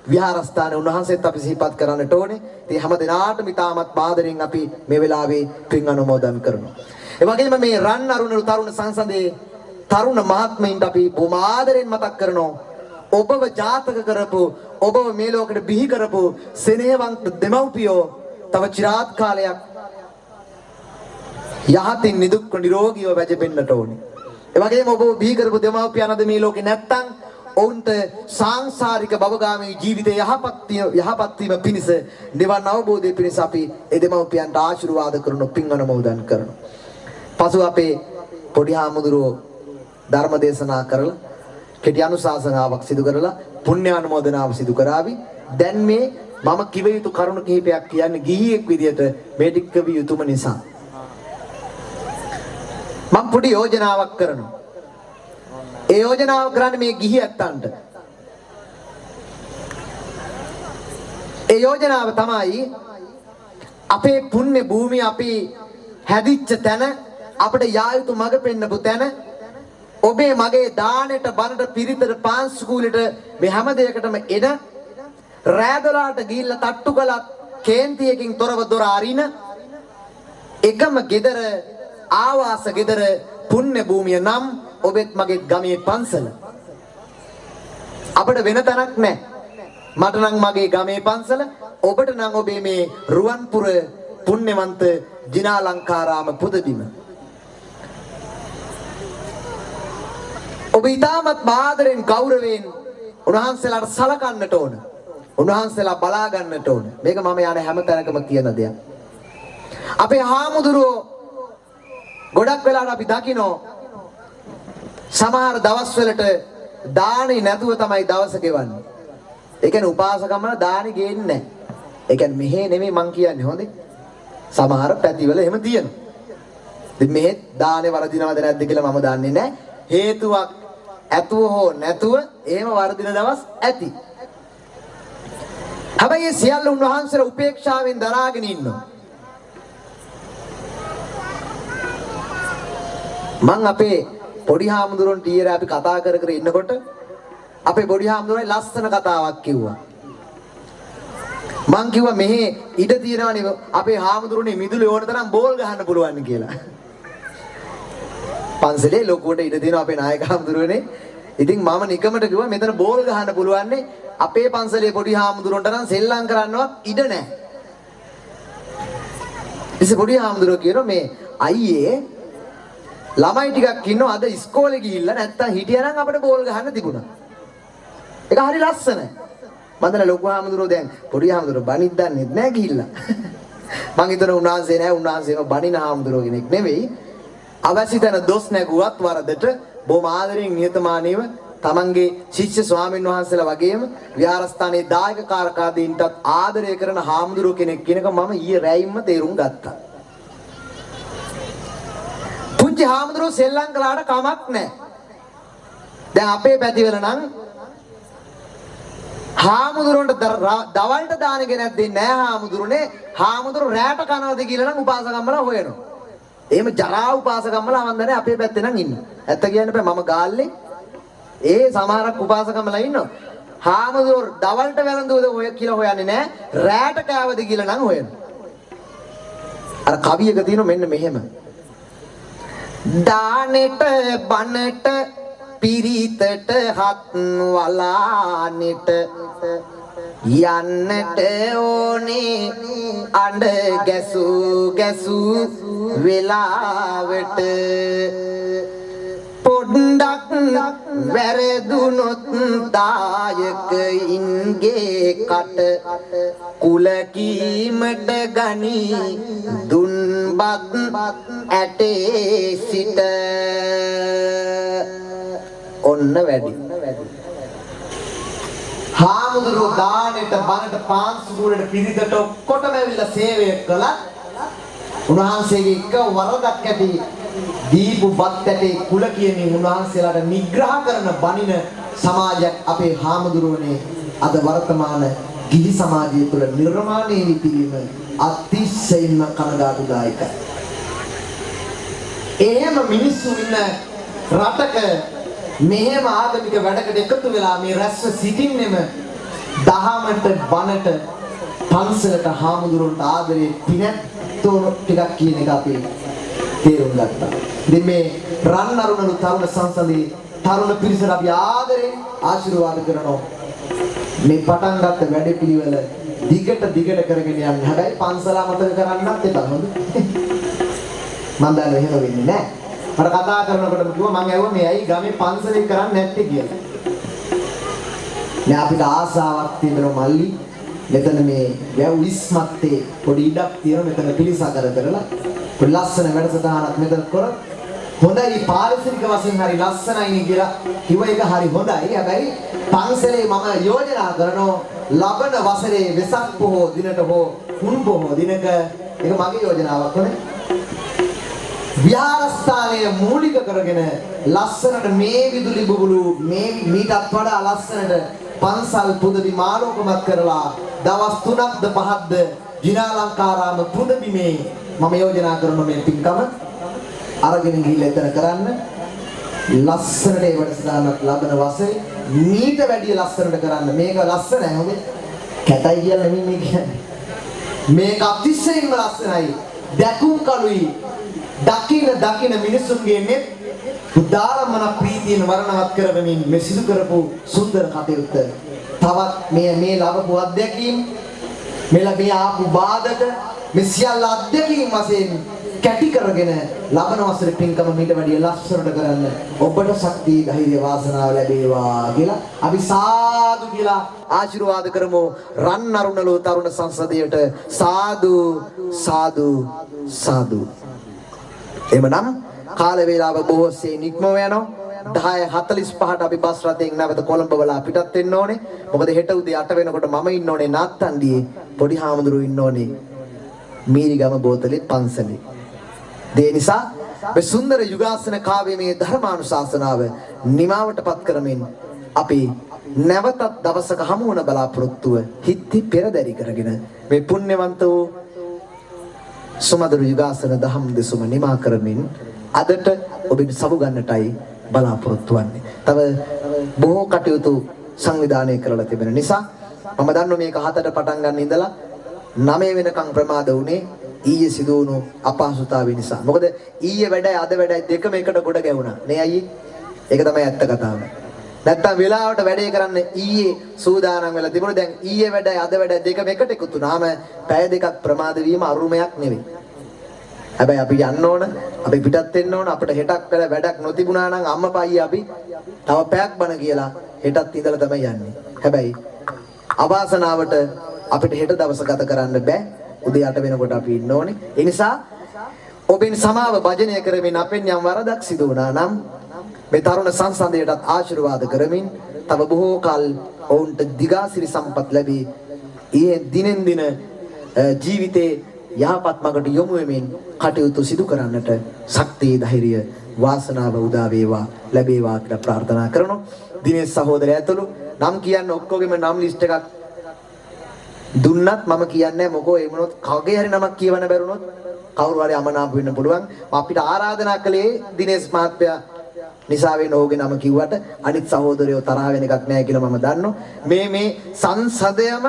විහාරස්ථානයේ උන්වහන්සේත් අපි සිහිපත් කරන්නට ඕනේ. ඉතින් හැම දිනාටම ඉතාමත් ආදරෙන් අපි මේ වෙලාවේ පින් අනුමෝදන් කරනවා. ඒ වගේම මේ රන් අරුණළු තරුණ සංසදයේ තරුණ මහත්මයින්ට අපි බොහොම ආදරෙන් මතක් කරනවා. ඔබව ජාතක කරපු, ඔබව මේ ලෝකෙට බිහි කරපු සෙනෙහවන්ත දෙමව්පියෝ තව চিරාත් කාලයක් යහතින් නිදුක්ව නිරෝගීව වැජඹෙන්නට ඕනේ. ඒ වගේම ඔබව බිහි කරපු දෙමව්පියන් අද මේ ලෝකේ නැත්තම් ඔවුන්ට සාංශාරික භවගාමී ජීවිතය යහපත් වීම පිණිස නිවන් අවබෝධය පිණිස අපි ඒ දෙමව්පියන්ට ආශිර්වාද කරන පින් අනුමෝදන් කරනවා. පසු අපේ පොඩි හාමුදුරුවෝ ධර්ම දේශනා කරලා කෙටි අනුශාසනාවක් සිදු කරලා පුණ්‍ය අනුමෝදනාව සිදු කරાવી. දැන් මේ මම කිව යුතු කරුණු කිහිපයක් කියන්නේ ගිහියෙක් විදියට මේ ටික කිව යුතුම නිසා. මම පොඩි යෝජනාවක් කරනවා. ඒ යෝජනාව කරන්නේ මේ ගිහියන්ට. ඒ යෝජනාව තමයි අපේ පුණ්‍ය භූමිය අපි හැදිච්ච තැන අපිට යා යුතු මඟ පෙන්නපු තැන ඔබේ මගේ දානෙට බනට පිරිතට පාන්සුකූලෙට මේ හැම දෙයකටම එන රෑදලාට ගිහිල්ලා තට්ටු කළත් කේන්තියකින් තොරව දොර අරින එකම ගෙදර ආවාස ගෙදර පුණ්‍ය භූමිය නම් ඔබෙත් මගේ ගමේ පන්සල. අපිට වෙන තැනක් නැහැ. මට නම් මගේ ගමේ පන්සල, ඔබට නම් ඔබේ මේ රුවන්පුර පුණ්‍යවන්ත ජිනාලංකාරාම පුදබිම. ඔබ ඊටමත් ආදරෙන් ගෞරවයෙන් උන්වහන්සේලාට සලකන්නට ඕන. උන්වහන්සේලා බලා ගන්නට ඕන. මේක මම යන හැම තැනකම කියන දෙයක්. අපේ හාමුදුරුවෝ ගොඩක් වෙලාවට අපි දකිනවා සමහර දවස්වලට දානේ නැතුව තමයි දවස ගෙවන්නේ. ඒ කියන්නේ උපාසකම්මල දානේ ගේන්නේ නැහැ. ඒ කියන්නේ මෙහෙ නෙමෙයි මං කියන්නේ හොඳේ. සමහර පැතිවල එහෙම තියෙනවා. ඉතින් මෙහෙ දානේ වරදිනවද නැද්ද කියලා මම දන්නේ නැහැ. හේතුවක් ඇතුව හෝ නැතුව එහෙම වරදින දවස් ඇති. හැබැයි සියල්ල උන්වහන්සේලා උපේක්ෂාවෙන් දරාගෙන ඉන්නවා. මං අපේ පොඩි හාමුදුරන්ට ඊයේ අපි කතා කර කර ඉන්නකොට අපේ පොඩි හාමුදුරනේ ලස්සන කතාවක් කිව්වා. මං කිව්වා මෙහි ඉඩ තියෙනවනේ අපේ හාමුදුරනේ මිදුලේ ඕන තරම් බෝල් ගහන්න පුළුවන් කියලා. පන්සලේ ලොකුවට ඉඩ තියෙනවා අපේ නායක හාමුදුරනේ. ඉතින් මම නිකමට කිව්වා මෙතන බෝල් ගහන්න පුළුවන් අපේ පන්සලේ පොඩි හාමුදුරන්ට නම් සෙල්ලම් කරන්නවත් ඉඩ නැහැ. ඉතින් පොඩි හාමුදුරුවෝ කියනවා මේ අයියේ ළමයි ටිකක් ඉන්නවා අද ඉස්කෝලේ ගිහිල්ලා නැත්තම් හිටියනම් අපිට බෝල් ගහන්න තිබුණා. ඒක හරි ලස්සනයි. මන්දන ලොකු හාමුදුරුවෝ දැන් පොඩි හාමුදුරුවෝ බණිත් දන්නේ නැහැ ගිහිල්ලා. මං හිතන උන්වහන්සේ නෑ උන්වහන්සේම බණින හාමුදුරුවෝ කෙනෙක් නෙවෙයි. අවශ්‍ය තැන දොස් නැගුවත් වරදට බොහොම ආදරෙන් නිහතමානීව තමන්ගේ ශිෂ්‍ය ස්වාමීන් වහන්සේලා වගේම විහාරස්ථානයේ දායක කාර්කාදීන්ටත් ආදරය කරන හාමුදුරුවෝ කෙනෙක් කෙනක මම ඊයේ රැයින්ම තේරුම් ගත්තා. පුංචි හාමුදුරුවෝ සෙල්ලම් කළාට කමක් නැහැ. දැන් අපේ පැතිවල නම් හාමුදුරුවන්ට දවල්ට දාන ගෙනත් දෙන්නේ නැහැ හාමුදුරුවනේ. හාමුදුරුවෝ රැට කනවද කියලා නම් උපාසකම්මලා හොයනවා. එහෙම ජරා උපාසකම්මලා වන්දනේ අපේ පැත්තේ නම් ඉන්නේ. ඇත්ත කියන්න බෑ මම ගාල්ලේ ඒ සමහරක් උපාසකම්මලා ඉන්නවා. හාමුදුරුවෝ දවල්ට වැළඳුවද ඔය කියලා හොයන්නේ නැහැ. රැට කෑවද කියලා නම් හොයනවා. අර කවියක තියෙන මෙන්න මෙහෙම. දානෙට බනට පිරිතට හත් වලානෙට යන්නට ඕනේ අඬ ගැසු වෙලාවට පොඩ්ඩක් වැරදුනොත් දායකයින්ගේ කට කුලකීමට ගනි දුන්බත් ඇටේ සිට ඔන්න වැඩි. හාමුදුරුවෝ දානෙට බනට පාන්සුකූලට පිරිතට ඔක්කොටම ඇවිල්ලා සේවය කළා. උන්වහන්සේගේ එක වරදක් ඇති දීපු බත් ඇටේ කුල කියමින් උන්වහන්සේලාට නිග්‍රහ කරන බණින සමාජයක් අපේ හාමුදුරුවනේ අද වර්තමාන ගිහි සමාජය තුළ නිර්මාණය වීම අතිශයින්ම කනගාටුදායකයි. එහෙම මිනිස්සු ඉන්න රටක මෙහෙම ආගමික වැඩකට එකතු වෙලා මේ රැස්ව සිටින්නෙම දහමට බණට පන්සලට හාමුදුරුවන්ට ආදරේ පිනැත්තෝ ටිකක් කියන එක අපි තේරුම් ගත්තා. ඉතින් මේ රන් අරුණලු තරුණ සංසදේ තරුණ පිරිසට අපි ආදරෙන් ආශිර්වාද කරනවා. මේ පටන් ගත්ත වැඩපිළිවෙල දිගට කරගෙන යන්න. හැබැයි පන්සල අමතක කරන්නත් එපා නේද? මම දන්නේ එහෙම වෙන්නේ නැහැ. මට කතා කරනකොට කිව්වා මම ඇහුවා මේ ඇයි ගමේ පන්සලේ කරන්නේ නැත්තේ කියලා. මේ අපිට ආසාවක් තියෙනවා මල්ලි. මෙතන මේ වැව් ඉස්මත්තේ පොඩි ඉඩක් තියෙනවා මෙතන පිළිසකර කරලා පොඩි ලස්සන වැඩසටහනක් මෙතන කරා. හොඳයි පාරිසරික වශයෙන් හරි ලස්සනයි කියලා කිව්ව එක හරි හොඳයි. හැබැයි පන්සලේ මම යෝජනා කරනවා ලබන වසරේ වෙසක් පොහෝ දිනට හෝ හුන් පොහෝ දිනක ඒක මගේ යෝජනාවක් වනේ. විහාරස්ථානය මූලික කරගෙන ලස්සනට මේ විදුලි බුබුලු මේ මීටත් වඩා ලස්සනට පන්සල් පුදබි මාලෝකමත් කරලා දවස් 3ක්ද 5ක්ද ජිනාලංකාරාම පුදබිමේ මම යෝජනා කරන මේ පින්කම අරගෙන ගිහිල්ලා එතන කරන්න ලස්සනට ඒ වැඩසටහනක් ලබන වශයෙන් මීට වැඩිය ලස්සනට කරන්න. මේක ලස්සනයි හොඳේ කැතයි කියලා නෙමෙයි මේ කියන්නේ. මේක අතිශයින්ම ලස්සනයි. දැකුම් කලුයි දකින මිනිසුන්ගේ net උදාරමන ප්‍රීතියෙන් වර්ණවත් කරවමින් මේ සිදු කරපු සුන්දර කටයුත්ත තවත් මේ ලැබපු අත්දැකීම් මේ ආපු බාධක මේ සියල්ල අත්දැකීම් වශයෙන් කැටි කරගෙන ලබන වසරේ පින්කම මීට වැඩිය ලස්සනට කරන්න ඔබට ශක්තිය ධෛර්ය වාසනාව ලැබේවා කියලා අපි සාදු කියලා ආශිර්වාද කරමු. රන් අරුණලෝ තරුණ සංසදයට සාදු සාදු සාදු. එමනම් කාල වේලාව බොහෝසේ නික්මව යනවා. 10:45ට අපි බස් රථයෙන් නැවත කොළඹ වලා පිටත් වෙන්න ඕනේ. මොකද හෙට උදේ 8 වෙනකොට මම ඉන්න ඕනේ නාත්තන්ඩියේ. පොඩි හාමුදුරුවෝ ඉන්න ඕනේ මීරිගම බෝතලේ පන්සලේ. ඒ නිසා මේ සුන්දර යුගාසන කාව්‍යමය ධර්මානුශාසනාව නිමාවටපත් කරමින් අපි නැවතත් දවසක හමු වන බලාපොරොත්තුව හිත්ති පෙරදරි කරගෙන මේ පුණ්‍යවන්ත වූ සුමధుර යුගාසන දහම් දෙසුම නිමා කරමින් අදට ඔබට සමු ගන්නටයි බලාපොරොත්තු වෙන්නේ. තව බොහෝ කටයුතු සංවිධානය කරලා තිබෙන නිසා මම දන්නවා මේක 7ට පටන් ගන්න ඉඳලා 9 වෙනකම් ප්‍රමාද වුණේ ඊයේ සිදු වුණු අපහසුතාවය නිසා. මොකද ඊයේ වැඩයි අද වැඩයි දෙකම එකට ගොඩ ගැහුණා. නේ අයියේ? ඒක තමයි ඇත්ත කතාව. නැත්තම් වෙලාවට වැඩේ කරන්න ඊයේ සූදානම් වෙලා තිබුණා. දැන් ඊයේ වැඩයි අද වැඩයි දෙකම එකට එකතු වුණාම පැය දෙකක් ප්‍රමාද වීම අරුමයක් නෙවෙයි. හැබැයි අපි යන්න ඕන, අපි පිටත් වෙන්න ඕන. අපිට හෙටක් කළ වැඩක් නොතිබුණා නම් අම්මා අයියා අපි තව පැයක් බණ කියලා හෙටත් ඉඳලා තමයි යන්නේ. හැබැයි අවාසනාවට අපිට හෙට දවස ගත කරන්න බෑ. උදේ 8 වෙනකොට අපි ඉන්න ඕනේ. ඒ නිසා ඔබෙන් සමාව භජනය කරමින් අපෙන් යම් වරදක් සිදු වුණා නම් මේ තරුණ සංසන්දයටත් ආශිර්වාද කරමින් තව බොහෝ කල් ඔවුන්ට දිගාසිරි සම්පත් ලැබී ඊයේ දිනෙන් දින ජීවිතේ යහපත් මඟට යොමු වෙමින් කටයුතු සිදු කරන්නට ශක්තිය ධෛර්යය වාසනාව උදා වේවා ලැබේවා කියලා ප්‍රාර්ථනා කරනවා. දිනේෂ් සහෝදරයා ඇතුළු නම් කියන්න ඔක්කොගෙම නම් ලිස්ට් එකක් දුන්නත් මම කියන්නේ මොකෝ ඒ මොනොත් කවගේ හරි නමක් කියවන්න බැරුණොත් කවුරු හරි අමනාප වෙන්න පුළුවන්. අපිට ආරාධනා කළේ දිනේෂ් මහත්මයා නිසා වෙන ඕගේ නම කිව්වට අනිත් සහෝදරයෝ තරහ වෙන එකක් නැහැ කියලා මම දන්නවා. මේ සංසදයම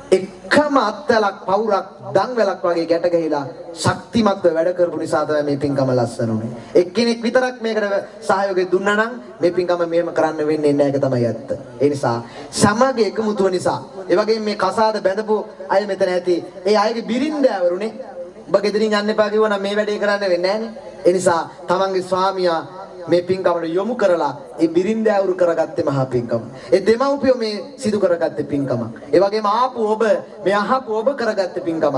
එකම අත්වලක් පවුරක් දන්වැලක් වගේ ගැට ගහලා ශක්තිමත්ව වැඩ කරපු නිසා තමයි මේ පින්කම ලස්සන උනේ. එක්කෙනෙක් විතරක් මේකට සහයෝගය දුන්නා නම් මේ පින්කම මෙහෙම කරන්න වෙන්නේ නැහැ. ඒක තමයි ඇත්ත. ඒ නිසා සමග එකමුතුව නිසා ඒ වගේම මේ කසාද බැඳපු අය මෙතන ඇති. ඒ අයගේ බිරින්දෑවරුනේ ඔබ ගෙදරින් යන්න එපා කිව්වනම් මේ වැඩේ කරන්න වෙන්නේ නැහනේ. ඒ නිසා තමන්ගේ ස්වාමියා මේ පින්කමට යොමු කරලා ඒ බිරින්දෑවරු කරගත්තේ මහා පින්කම. ඒ දෙමව්පියෝ මේ සිදු කරගත්තේ පින්කම. ඒ වගේම ආපු ඔබ මේ අහපු ඔබ කරගත්තේ පින්කම.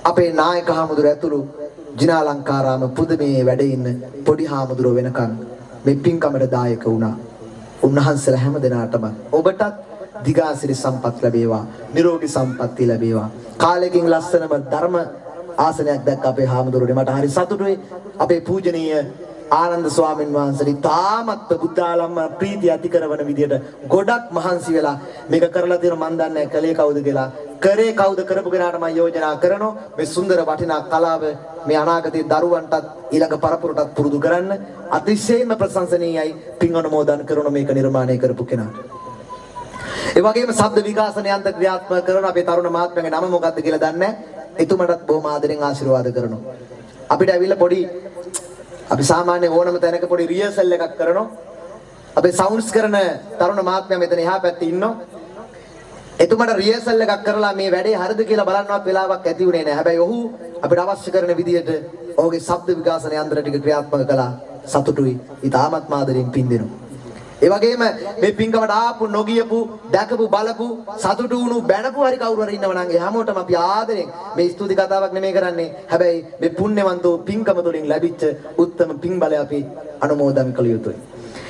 අපේ නායක හාමුදුර ඇතුළු ජිනාලංකාරාම පුදමේ වැඩ ඉන්න පොඩි හාමුදුරුවෝ වෙනකන් මේ පින්කමට දායක වුණා. උන්වහන්සේලා හැම දිනාටම ඔබටත් දිගාසිරි සම්පත් ලැබේවා, නිරෝගී සම්පත්තිය ලැබේවා. කාලෙකින් ලස්සනම ධර්ම ආසනයක් දැක්ක අපේ හාමුදුරුවනේ මට හරි සතුටුයි. අපේ පූජනීය ආනන්ද ස්වාමීන් වහන්සේ තාමත් බුද්ධාලම්ම ප්‍රීතිය ඇති කරන විදියට ගොඩක් මහන්සි වෙලා මේක කරලා තියෙන මන් දන්නේ කලේ කවුද කියලා. කරේ කවුද කරපු කෙනාට මම යෝජනා කරනවා මේ සුන්දර වටිනා කලාව මේ අනාගතයේ දරුවන්ටත් ඊළඟ පරපුරටත් පුරුදු කරන්න අතිශයින්ම ප්‍රශංසනීයයි. පින් අනුමෝදන් කරන මේක නිර්මාණය කරපු කෙනාට. ඒ වගේම ශබ්ද විකාශන යන්ත්‍ර ක්‍රියාත්මක කරන අපේ තරුණ මහත්මයාගේ නම මොකක්ද කියලා දන්නේ නැහැ. එතුමටත් බොහොම ආදරෙන් ආශිර්වාද කරනවා. අපිට ඇවිල්ලා පොඩි අපි සාමාන්‍ය ඕනම තැනක පොඩි රිහර්සල් එකක් කරනවා. අපේ සවුන්ඩ්ස් කරන තරුණ මහත්මයා මෙතන එහා පැත්තේ ඉන්නවා. එතුමාට රිහර්සල් එකක් කරලා මේ වැඩේ හරිද කියලා බලන්නවත් වෙලාවක් ඇති වුණේ නැහැ. හැබැයි ඔහු අපිට අවශ්‍ය කරන විදියට ඔහුගේ ශබ්ද විකාශන යන්ත්‍ර ටික ක්‍රියාත්මක කළා. සතුටුයි. ඊටමත් ආදරෙන් පින් දෙනවා. ඒ වගේම මේ පින්කමට ආපු නොගියපු දැකපු බලපු සතුටු වුණු බැනපු හරි කවුරු හරි ඉන්නව නම් ඒ හැමෝටම අපි ආදරෙන් මේ ස්තුති කතාවක් නෙමෙයි කරන්නේ. හැබැයි මේ පුණ්‍යවන්තෝ පින්කම තුලින් ලැබිච්ච උත්තම පින් බලය අපි අනුමෝදන් කළ යුතුයි.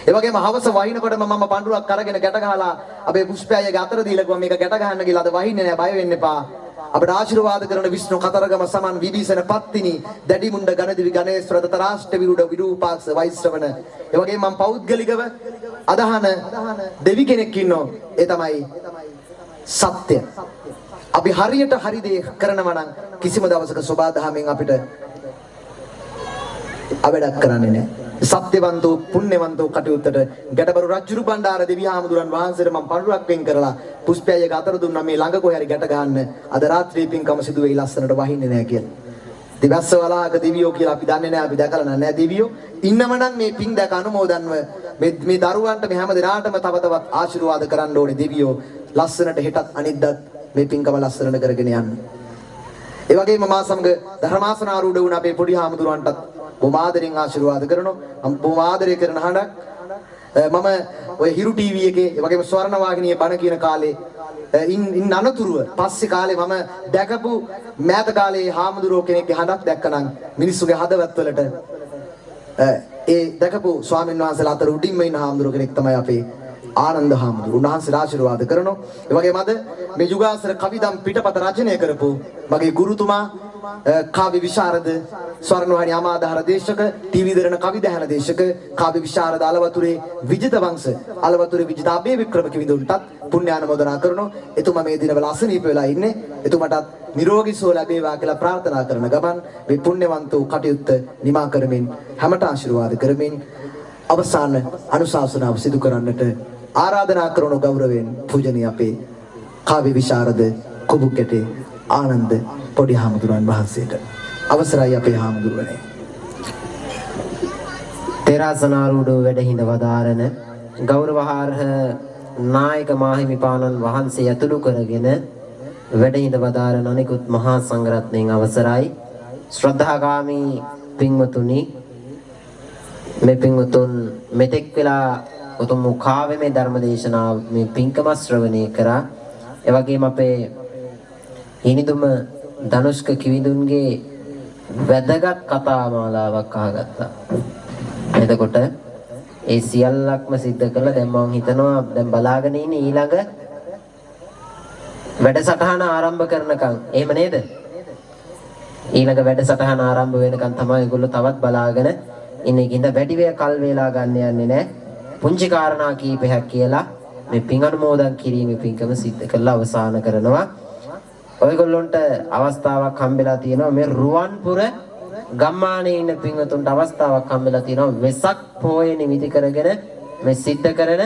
ඒ වගේම හවස වහිනකොටම මම පඬුරක් අරගෙන ගැට ගහලා අපේ පුෂ්පයාගේ අතර දීලා කිව්වා මේක ගැට ගහන්න කියලා. අද වහින්නේ නැහැ, බය වෙන්න එපා. අපට ආශිර්වාද කරන විෂ්ණු කතරගම සමන් විභීෂණ පත්තිනි දැඩිමුණ්ඩ ගණදිවි ගණේශ්වර දතරාෂ්ට විරුඩ විරූපාක්ෂ වෛශ්‍රවණ. ඒ වගේම මම පෞද්ගලිකව අදහන දෙවි කෙනෙක් ඉන්නෝ. ඒ තමයි සත්‍ය. අපි හරියට හරි දේ කරනවා නම් කිසිම දවසක සෝබාදහමෙන් අපිට අවඩක් කරන්නේ නැහැ. සත්‍යවන්තෝ පුණ්‍යවන්තෝ කටයුත්තට ගැටබරු රජුරු බණ්ඩාර දෙවිහාමුදුරන් වහන්සේට මම පඬුරක් වෙන් කරලා පුෂ්පයයක අතර දුන්නා මේ ළඟ කොහේ හරි ගැට ගන්න අද රාත්‍රියේ පින්කම සිදු වෙයි ලස්සනට වහින්නේ නැහැ කියලා. දිවස්ස වලාක දෙවියෝ කියලා අපි දන්නේ නැහැ, අපි දැකලා නැහැ දෙවියෝ. ඉන්නවනම් මේ පින් දැක අනුමෝදන්ව මේ දරුවන්ට මේ හැම දිනාටම තව තවත් ආශිර්වාද කරන්න ඕනේ දෙවියෝ. ලස්සනට හෙටත් අනිද්දාත් මේ පින්කම ලස්සනට කරගෙන යන්න. ඒ වගේම මා සමග ධර්මාසනාරූඪ වුණ අපේ පොඩි හාමුදුරුවන්ටත් බොහොම ආදරෙන් ආශිර්වාද කරනවා. මම බොහොම ආදරය කරන හඬක්. මම ඔය හිරු ටීවී එකේ ඒ වගේම ස්වර්ණ වාහිනියේ බණ කියන කාලේ ඉන්න අනතුරුව පස්සේ කාලේ මම දැකපු මෑත කාලේ හාමුදුරුවෝ කෙනෙක්ගේ හඬක් දැක්කනම් මිනිස්සුගේ හදවත්වලට ඒ දැකපු ස්වාමීන් වහන්සේලා අතර උඩින්ම ඉන්න හාමුදුරුවෝ කෙනෙක් තමයි අපේ ආනන්ද හාමුදුරුවෝ. උන්වහන්සේලා ආශිර්වාද කරනවා. ඒ වගේම අද මේ යුගාසර කවිදම් පිටපත රචනය කරපු මගේ ගුරුතුමා කාව්‍ය විශාරද ස්වර්ණවාහිනී අමාදාහර දේශක ටීවී දරන කවි දහන දේශක කාව්‍ය විශාරද අලවතුරේ විජිත වංශ අලවතුරේ විජිත අබේ වික්‍රම කිවිඳුන්ටත් පුණ්‍යානුමෝදනා කරනවා. එතුමා මේ දිනවල අසනීප වෙලා ඉන්නේ. එතුමාටත් නිරෝගී සුව ලැබේවා කියලා ප්‍රාර්ථනා කරන ගමන් මේ පුණ්‍යවන්ත වූ කටයුත්ත නිමා කරමින් හැමට ආශිර්වාද කරමින් අවසාන අනුශාසනාව සිදු කරන්නට ආරාධනා කරන ගෞරවයෙන් පූජනීය අපේ කාව්‍ය විශාරද කුබුකැටේ ආනන්ද පොඩි හාමුදුරන් වහන්සේට අවසරයි අපේ හාමුදුරනේ. තෙරාසනාරූඪ වැඩහිඳ වදාරන ගෞරවහාරහ නායක මාහිමිපාණන් වහන්සේ ඇතුළු කරගෙන වැඩහිඳ වදාරන අනිකුත් මහා සංඝරත්නයන් අවසරයි. ශ්‍රද්ධාගාමී පින්වතුනි, මේ පින්වතුන් මෙතෙක් වෙලා උතුම් කාව්‍යමය ධර්මදේශනාව මේ පින්කම ශ්‍රවණය කරා. ඒ වගේම අපේ හිනිදුම ධනුෂ්ක කිවිඳුන්ගේ වැදගත් කතා මාලාවක් අහගත්තා. එතකොට ඒ සියල්ලක්ම සිද්ධ කළා. දැන් මම හිතනවා දැන් බලාගෙන ඉන්නේ ඊළඟ වැඩසටහන ආරම්භ කරනකම්. එහෙම නේද? ඊළඟ වැඩසටහන ආරම්භ වෙනකම් තමයි ඒගොල්ලෝ තවත් බලාගෙන ඉන්නේ. කින්ද වැඩි වේ කල් වේලා ගන්න යන්නේ නැහැ. පුංචි කාරණා කීපයක් කියලා මේ පින් අනුමෝදන් කිරීමේ පින්කම සිද්ධ කරලා අවසන් කරනවා. ඔයගොල්ලොන්ට අවස්ථාවක් හම්බෙලා තියෙනවා මේ රුවන්පුර ගම්මානයේ ඉන්න පින්වතුන්ට අවස්ථාවක් හම්බෙලා තියෙනවා වෙසක් පොයේ නිමිති කරගෙන මේ සිද්ධ කරන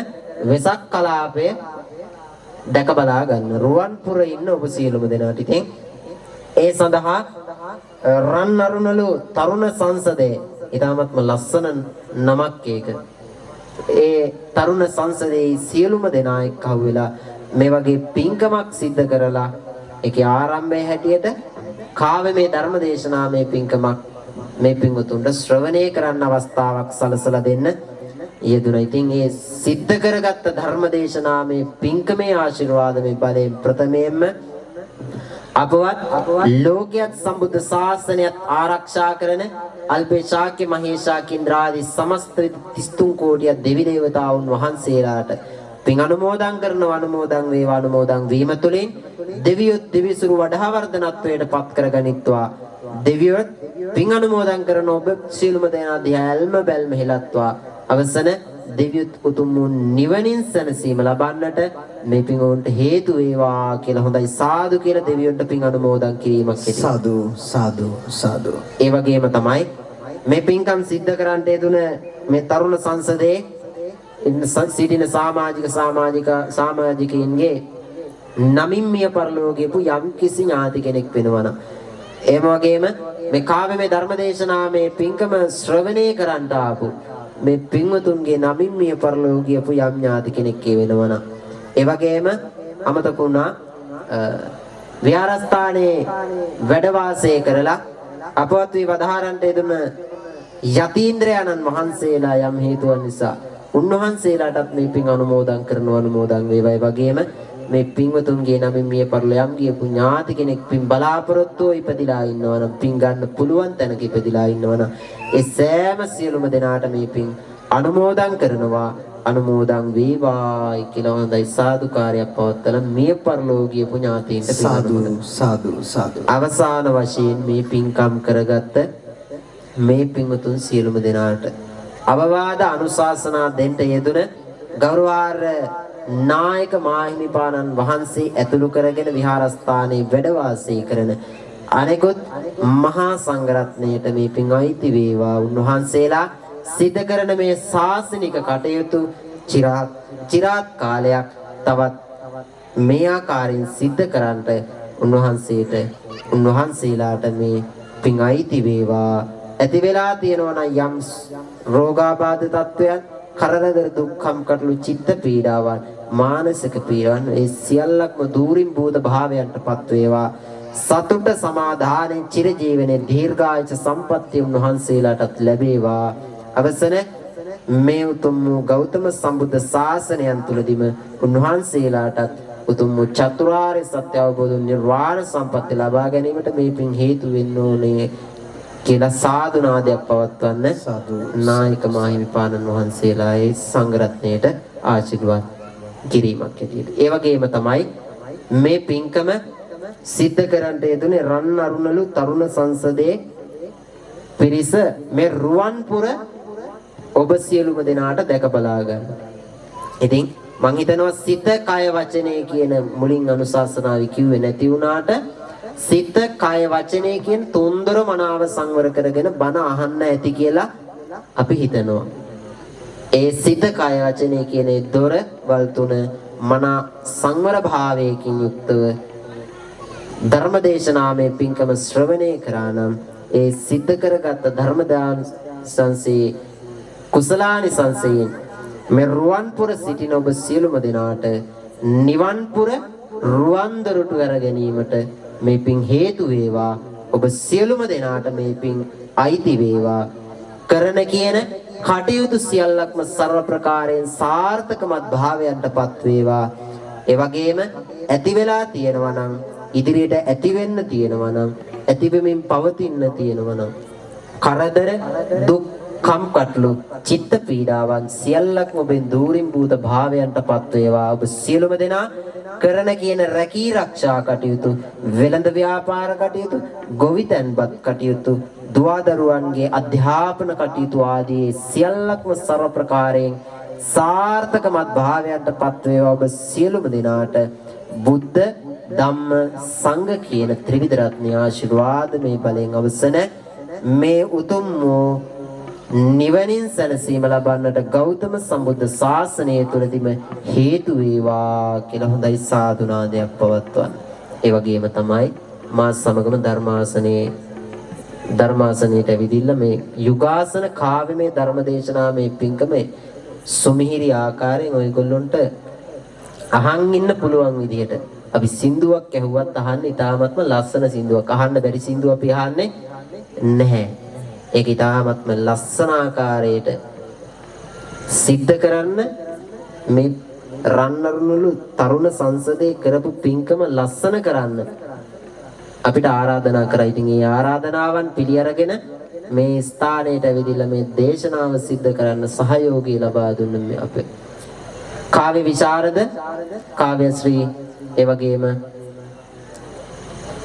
වෙසක් කලාපය දැක බලා ගන්න. රුවන්පුරේ ඉන්න ඔබ සියලුම දෙනාට ඉතින් ඒ සඳහා රන් අරුණලු තරුණ සංසදයේ ඊටමත්ම ලස්සන නමක් ඒක. ඒ තරුණ සංසදයේ සියලුම දෙනා එක්ක වෙලා මේ වගේ පින්කමක් සිද්ධ කරලා ඒකේ ආරම්භයේ හැටියට කාව්‍යමය ධර්මදේශනාමය පින්කමක් මේ පින්වතුන්ට ශ්‍රවණය කරන්න අවස්ථාවක් සලසලා දෙන්න යෙදුණා. ඉතින් ඒ සිද්ධ කරගත්ත ධර්මදේශනාමය පින්කමේ ආශිර්වාදමේ බලයෙන් ප්‍රථමයෙන්ම අපවත් ලෝකයක් සම්බුද්ධ ශාසනයත් ආරක්ෂා කරන අල්පේ ශාක්‍ය මහේශාකින්ද්‍රාදී සමස්ත 33 කෝටිය දෙවි දේවතාවුන් වහන්සේලාට පින් අනුමෝදන් කරනවා. අනුමෝදන් වේවා. අනුමෝදන් වීම තුළින් දෙවියොත් දෙවිසුරු වඩා වර්ධනත්වයට පත් කරගනිත්වා. දෙවියොත් පින් අනුමෝදන් කරන ඔබ සියලුම දෙනා දිහා ඇල්ම බැල්ම හෙලත්වා. අවසන දෙවියොත් උතුම් නිවනින් සැනසීම ලබන්නට මේ පින් උන්ට හේතු වේවා කියලා හොඳයි සාදු කියලා දෙවියන්ට පින් අනුමෝදන් කිරීමක් ඇති. සාදු සාදු සාදු. ඒ වගේම තමයි මේ පින්කම් සිද්ධ කරන්නට යෙදුන මේ තරුණ සංසදයේ සිටින සමාජිකයින්ගේ නමින් මිය පරලෝකයේපු යම් කිසි ඥාති කෙනෙක් වෙනවනම් එහෙම වගේම මේ කාව්‍යමය ධර්මදේශනාමය පින්කම ශ්‍රවණය කරන්නට ආපු මේ පින්වතුන්ගේ නමින් මිය පරලෝකයේපු යම් ඥාති කෙනෙක් වෙනවනම් ඒ වගේම අමතක වුණා විහාරස්ථානයේ වැඩ වාසය කරලා අපවත් වී වදාහරන්ට යෙදුන යතීන්ද්‍රයන්න් වහන්සේලා යම් හේතුවක් නිසා උන්වහන්සේලාටත් මේ පින් අනුමෝදන් කරනවා අනුමෝදන් වේවායි වගේම මේ පින්වතුන්ගේ නමින් මිය පරලොයම් ගියපු ඥාති කෙනෙක් පින් බලාපොරොත්තුව ඉපදිලා ඉන්නවා නම් පින් ගන්න පුළුවන් තැනක ඉපදිලා ඉන්නවා නම් ඒ සෑම සියලුම දෙනාට මේ පින් අනුමෝදන් කරනවා අනුමෝදන් වේවායි කියලා හොඳයි සාදුකාරයක් පවත්වලා මිය පරලෝකීය පුණ්‍යාතීන්ට සාදු සාදු සාදු. අවසාන වශයෙන් මේ පින්කම් කරගත්ත මේ පින්වතුන් සියලුම දෙනාට අවවාද අනුශාසනා දෙන්න යෙදුන ගෞරවාර්ය නායක මාහිමිපාණන් වහන්සේ ඇතුළු කරගෙන විහාරස්ථානයේ වැඩ වාසය කරන අනෙකුත් මහා සංඝරත්නයට මේ පින් අයිති වේවා. උන්වහන්සේලා සිද්ධ කරන මේ ශාසනික කටයුතු චිරාත් කාලයක් තවත් මේ ආකාරයෙන් සිද්ධ කරන්නට උන්වහන්සේලාට මේ පින් අයිති වේවා. ඇති වෙලා තියෙනවා නම් යම් රෝගාබාධ තත්වයන් කරදර දුක්ඛම් කටළු චිත්ත පීඩාවන් මානසික පීඩාවන් ඒ සියල්ලක්ම දූරින් බෝධ භාවයන්ටපත් වේවා. සතුට සමාදානෙන් චිරජීවනයේ දීර්ඝායුෂ සම්පත්තිය උන්වහන්සේලාටත් ලැබේවා. අවසන මේ උතුම් ගෞතම සම්බුද්ධ ශාසනයන් තුලදීම උන්වහන්සේලාටත් උතුම් චතුරාර්ය සත්‍ය අවබෝධ නිර්වාණ සම්පත්තිය ලබා ගැනීමට මේ පින් හේතු වෙන්න ඕනේ කියලා සාදු නාදයක් පවත්වන්න නායක මාහිමිපාණන් වහන්සේලාගේ සංඝරත්නයට ආශිර්වාද කිරීමක් ඇටියෙට. ඒ වගේම තමයි මේ පින්කම සිද්ධ කරන්නට යෙදුනේ රන් අරුණලු තරුණ සංසදයේ පිරිස මේ රුවන්පුර ඔබ සියලුම දෙනාට දැක බලා ගන්න. ඉතින් මං හිතනවා සිත කය වචනේ කියන මුලින් අනුශාසනාවේ කිව්වේ නැති වුණාට සිත කය වචනේ කියන තුන්දොර මනාව සංවර කරගෙන බණ අහන්න ඇති කියලා අපි හිතනවා. ඒ සිත කය වචනේ කියන දොර වල් තුන මනා සංවර භාවයකින් යුක්තව ධර්මදේශනාමේ පින්කම ශ්‍රවණය කරා නම් ඒ සිද්ධ කරගත් ධර්මදාන සංසේ කුසලානි සංසයෙන් මේ රුවන්පුර සිටින ඔබ සියලුම දෙනාට නිවන්පුර රුවන්දොරටු කර ගැනීමට මේ පින් හේතු වේවා. ඔබ සියලුම දෙනාට මේ පින් අයිති වේවා. කරන කියන කටයුතු සියල්ලක්ම සර්ව ප්‍රකාරයෙන් සාර්ථකමත් භාවයන්ටපත් වේවා. ඒ වගේම ඇති වෙලා තියෙනවා නම් ඉදිරියට ඇති වෙන්න තියෙනවා නම් ඇති වෙමින් පවතින්න තියෙනවා නම් කරදර දුක් කම්කටොළු චිත්ත පීඩාවන් සියල්ලක්ම ඔබෙන් දූරින් භූත භාවයන්ටපත් වේවා. ඔබ සියලුම දෙනා කරන කියන රැකී ආරක්ෂා කටයුතු වෙළඳ ව්‍යාපාර කටයුතු ගොවිතැන්පත් කටයුතු දුවදරුවන්ගේ අධ්‍යාපන කටයුතු ආදී සියල්ලක්ම සර්ව ප්‍රකාරයෙන් සාර්ථකමත් භාවයන්ටපත් වේවා. ඔබ සියලුම දෙනාට බුද්ධ ධම්ම සංඝ කියන ත්‍රිවිධ රත්නය ආශිර්වාද මේ බලෙන් අවසන මේ උතුම් වූ නිවනින් සැනසීම ලබන්නට ගෞතම සම්බුද්ධ ශාසනය තුලදීම හේතු වේවා කියලා හොඳයි සාදු නාදයක් පවත්වන්න. ඒ වගේම තමයි මා සමගම ධර්මාසනයට ඇවිදින්න මේ යුගාසන කාව්‍යමය ධර්මදේශනාමේ පින්කමේ සුමිහිරි ආකාරයෙන් ඔයගොල්ලොන්ට අහන් ඉන්න පුළුවන් විදිහට අපි සින්දුවක් ඇහුවත් අහන්න ඉතාමත්ම ලස්සන සින්දුවක්. අහන්න බැරි සින්දුව අපි අහන්නේ නැහැ. ඒක ඉතාමත්ම ලස්සන ආකාරයට සිද්ධ කරන්න මේ රන්නරුණුළු තරුණ සංසදයේ කරපු පින්කම ලස්සන කරන්න අපිට ආරාධනා කරා. ඉතින් ඒ ආරාධනාවන් පිළි අරගෙන මේ ස්ථානයට ඇවිදලා මේ දේශනාව සිද්ධ කරන්න සහයෝගය ලබා දුන්න මේ අපේ කාව්‍ය විශාරද කාව්‍ය ශ්‍රී ඒ වගේම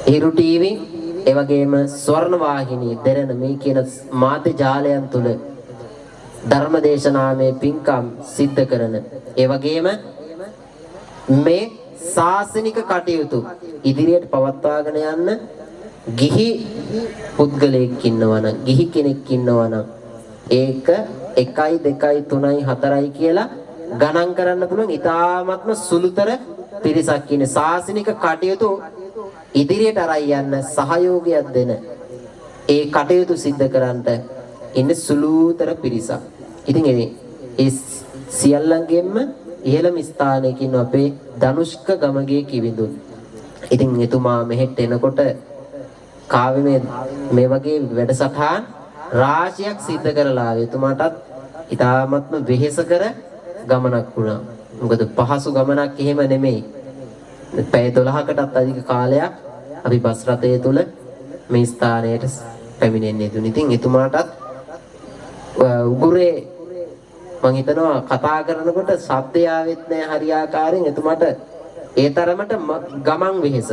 හිරු ටීවී ඒ වගේම ස්වර්ණ වාහිනී දෙරණ මේ කියන මාධ්‍ය ජාලයන් තුල ධර්මදේශනාමේ පින්කම් සිද්ධ කරන ඒ වගේම මේ ශාසනික කටයුතු ඉදිරියට පවත්වාගෙන යන්න ගිහි පුද්ගලයෙක් ඉන්නවනම් ගිහි කෙනෙක් ඉන්නවනම් ඒක 1 2 3 4 කියලා ගණන් කරන්න පුළුවන් ඉතාමත්ම සුළුතර පිරිසක් ඉන්නේ. ශාසනික කටයුතු ඉදිරියට අරයි යන්න සහයෝගයක් දෙන ඒ කටයුතු සිද්ධ කරන්නට ඉන්නේ සුළුතර පිරිසක්. ඉතින් ඒ සියල්ලංගෙම ඉහළම ස්ථානයක ඉන්න අපේ ධනුෂ්ක ගමගේ කිවිඳුන්. ඉතින් එතුමා මෙහෙට එනකොට කාව්‍යමය මේ වගේ වැඩසටහන් රාශියක් සිද්ධ කරලා එතුමාටත් ඊ타ත්ම වෙහෙසකර ගමනක් වුණා. මොකද පහසු ගමනක් එහෙම නෙමෙයි. පැය 12කටත් අධික කාලයක් අපි බස් රථය තුල මේ ස්ථානයට පැමිණෙන්න යෙදුණා. ඉතින් එතුමාටත් උගුරේ මං හිතනවා කතා කරනකොට ශබ්දය ආවෙත් නැහැ හරියාකාරයෙන්. එතුමාට ඒ තරමට ගමන් වෙහෙස.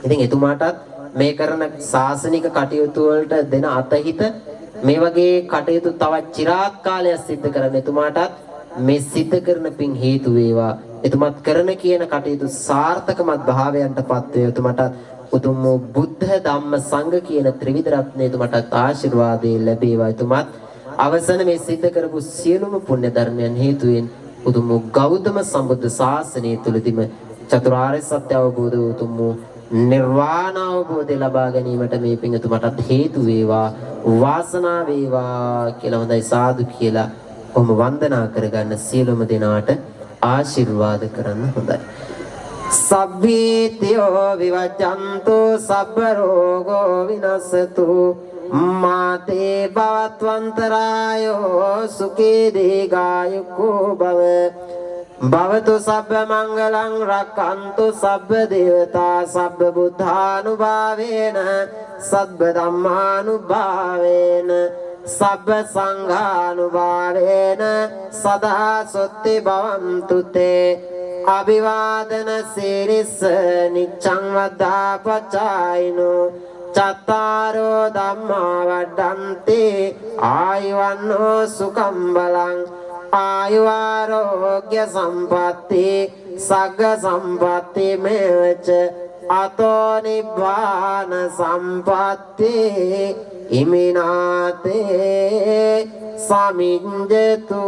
ඉතින් එතුමාටත් මේ කරන සාසනික කටයුතු වලට දෙන අතහිත මේ වගේ කටයුතු තවත් চিරාත් කාලයක් සිද්ධ කරන්න එතුමාටත් මේ සිද්ධ කරන පින් හේතු වේවා. එතුමාත් කරන කියන කටයුතු සාර්ථකමත් භාවයන්ටපත් වේ. එතුමාට උතුම් බුද්ධ ධම්ම සංඝ කියන ත්‍රිවිධ රත්නය එතුමාට ආශිර්වාදේ ලැබේවා. එතුමාත් අවසන මේ සිද්ධ කරපු සියලුම පුණ්‍ය ධර්මයන් හේතුවෙන් උතුම් ගෞතම සම්බුද්ධ ශාසනය තුලදීම චතුරාර්ය සත්‍ය අවබෝධ උතුම් නිර්වාණ අවබෝධය ලබා ගැනීමට මේ පින් එතුමාට හේතු වේවා, වාසනාව වේවා කියලා හොඳයි සාදු කියලා කොහොම වන්දනා කරගන්න සියලුම දෙනාට ආශිර්වාද කරන්න හොඳයි. සබ්බීතියෝ විවජ්ජන්තු සබ්බ රෝගෝ විනසතු මාතේ භවත්වන්තරායෝ සුඛී දීඝායුකෝ භව භවතු සබ්බ මංගලං රක්ඛන්තු සබ්බ දේවතා සබ්බ බුද්ධානුභාවේන සබ්බ ධම්මානුභාවේන සබ්බ සංඝානුභාවේන සදා සොත්ති භවන්තු තේ අභිවාදන සිරිස්ස නිච්ඡං වද්දාපචායිනෝ චත්තාරෝ ධම්මා වඩ්ඩන්ති ආයුවන්නෝ සුඛං බලං ආයුආරෝග්‍ය සම්පatti සග්ග සම්පatti මේවච අතෝ නිබ්බාන සම්පatti ඉමිනාතේ සමිඤ්ජතු.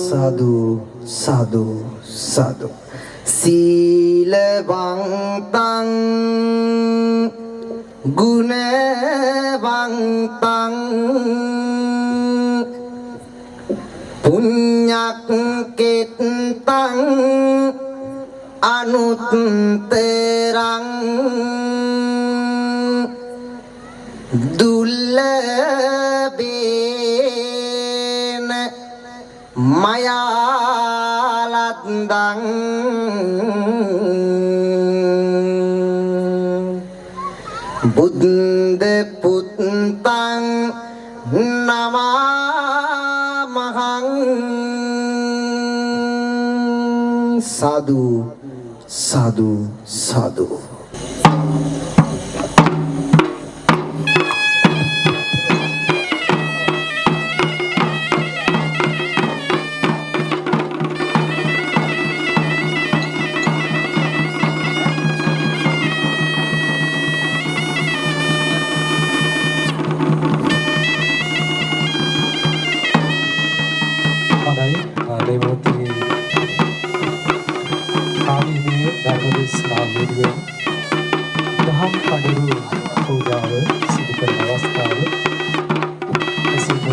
සාදු සාදු සාදු. සීලවන්තං ගුණවන්තං පුඤ්ඤක්කෙත්තං අනුත්තරං දුල්ලභේන මයාලද්දං බුද්ධ පුත්තං නමාමහං. සාදු සාදු සාදු. දහම් කඩරු පූජාව සිදු කරන අවස්ථාව එසේම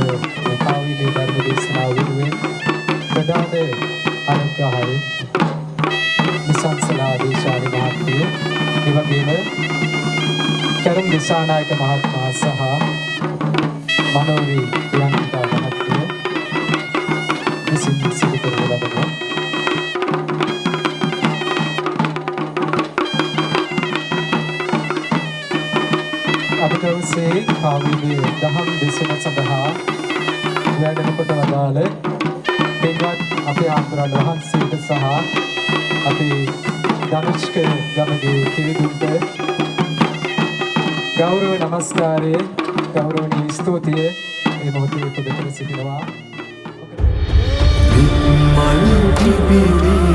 කාවිලේ ධර්ම දේශනාව වෙනුවෙන් ප්‍රධාන අනුග්‍රහය නිසංසලා දේශානි මහත්මිය, එවැගේම කරුණ දිසානායක මහත්මයා සහ මනෝවි ප්‍රියංකා මහත්මිය විසින් සිදු කරන ලබනවා. අද දවසේ කාවිලේ දහම් දේශන සඳහා වැඩම කොට වදාළ පින්වත් අපේ ආන්තරණ වහන්සේට සහ අපේ ධනුෂ්ක ගමගේ කිවිදුන්ට ගෞරව නමස්කාරය, ගෞරවනීය ස්තුතිය මේ මොහොතේ පුද කර සිටිනවා. මල් කිපිරි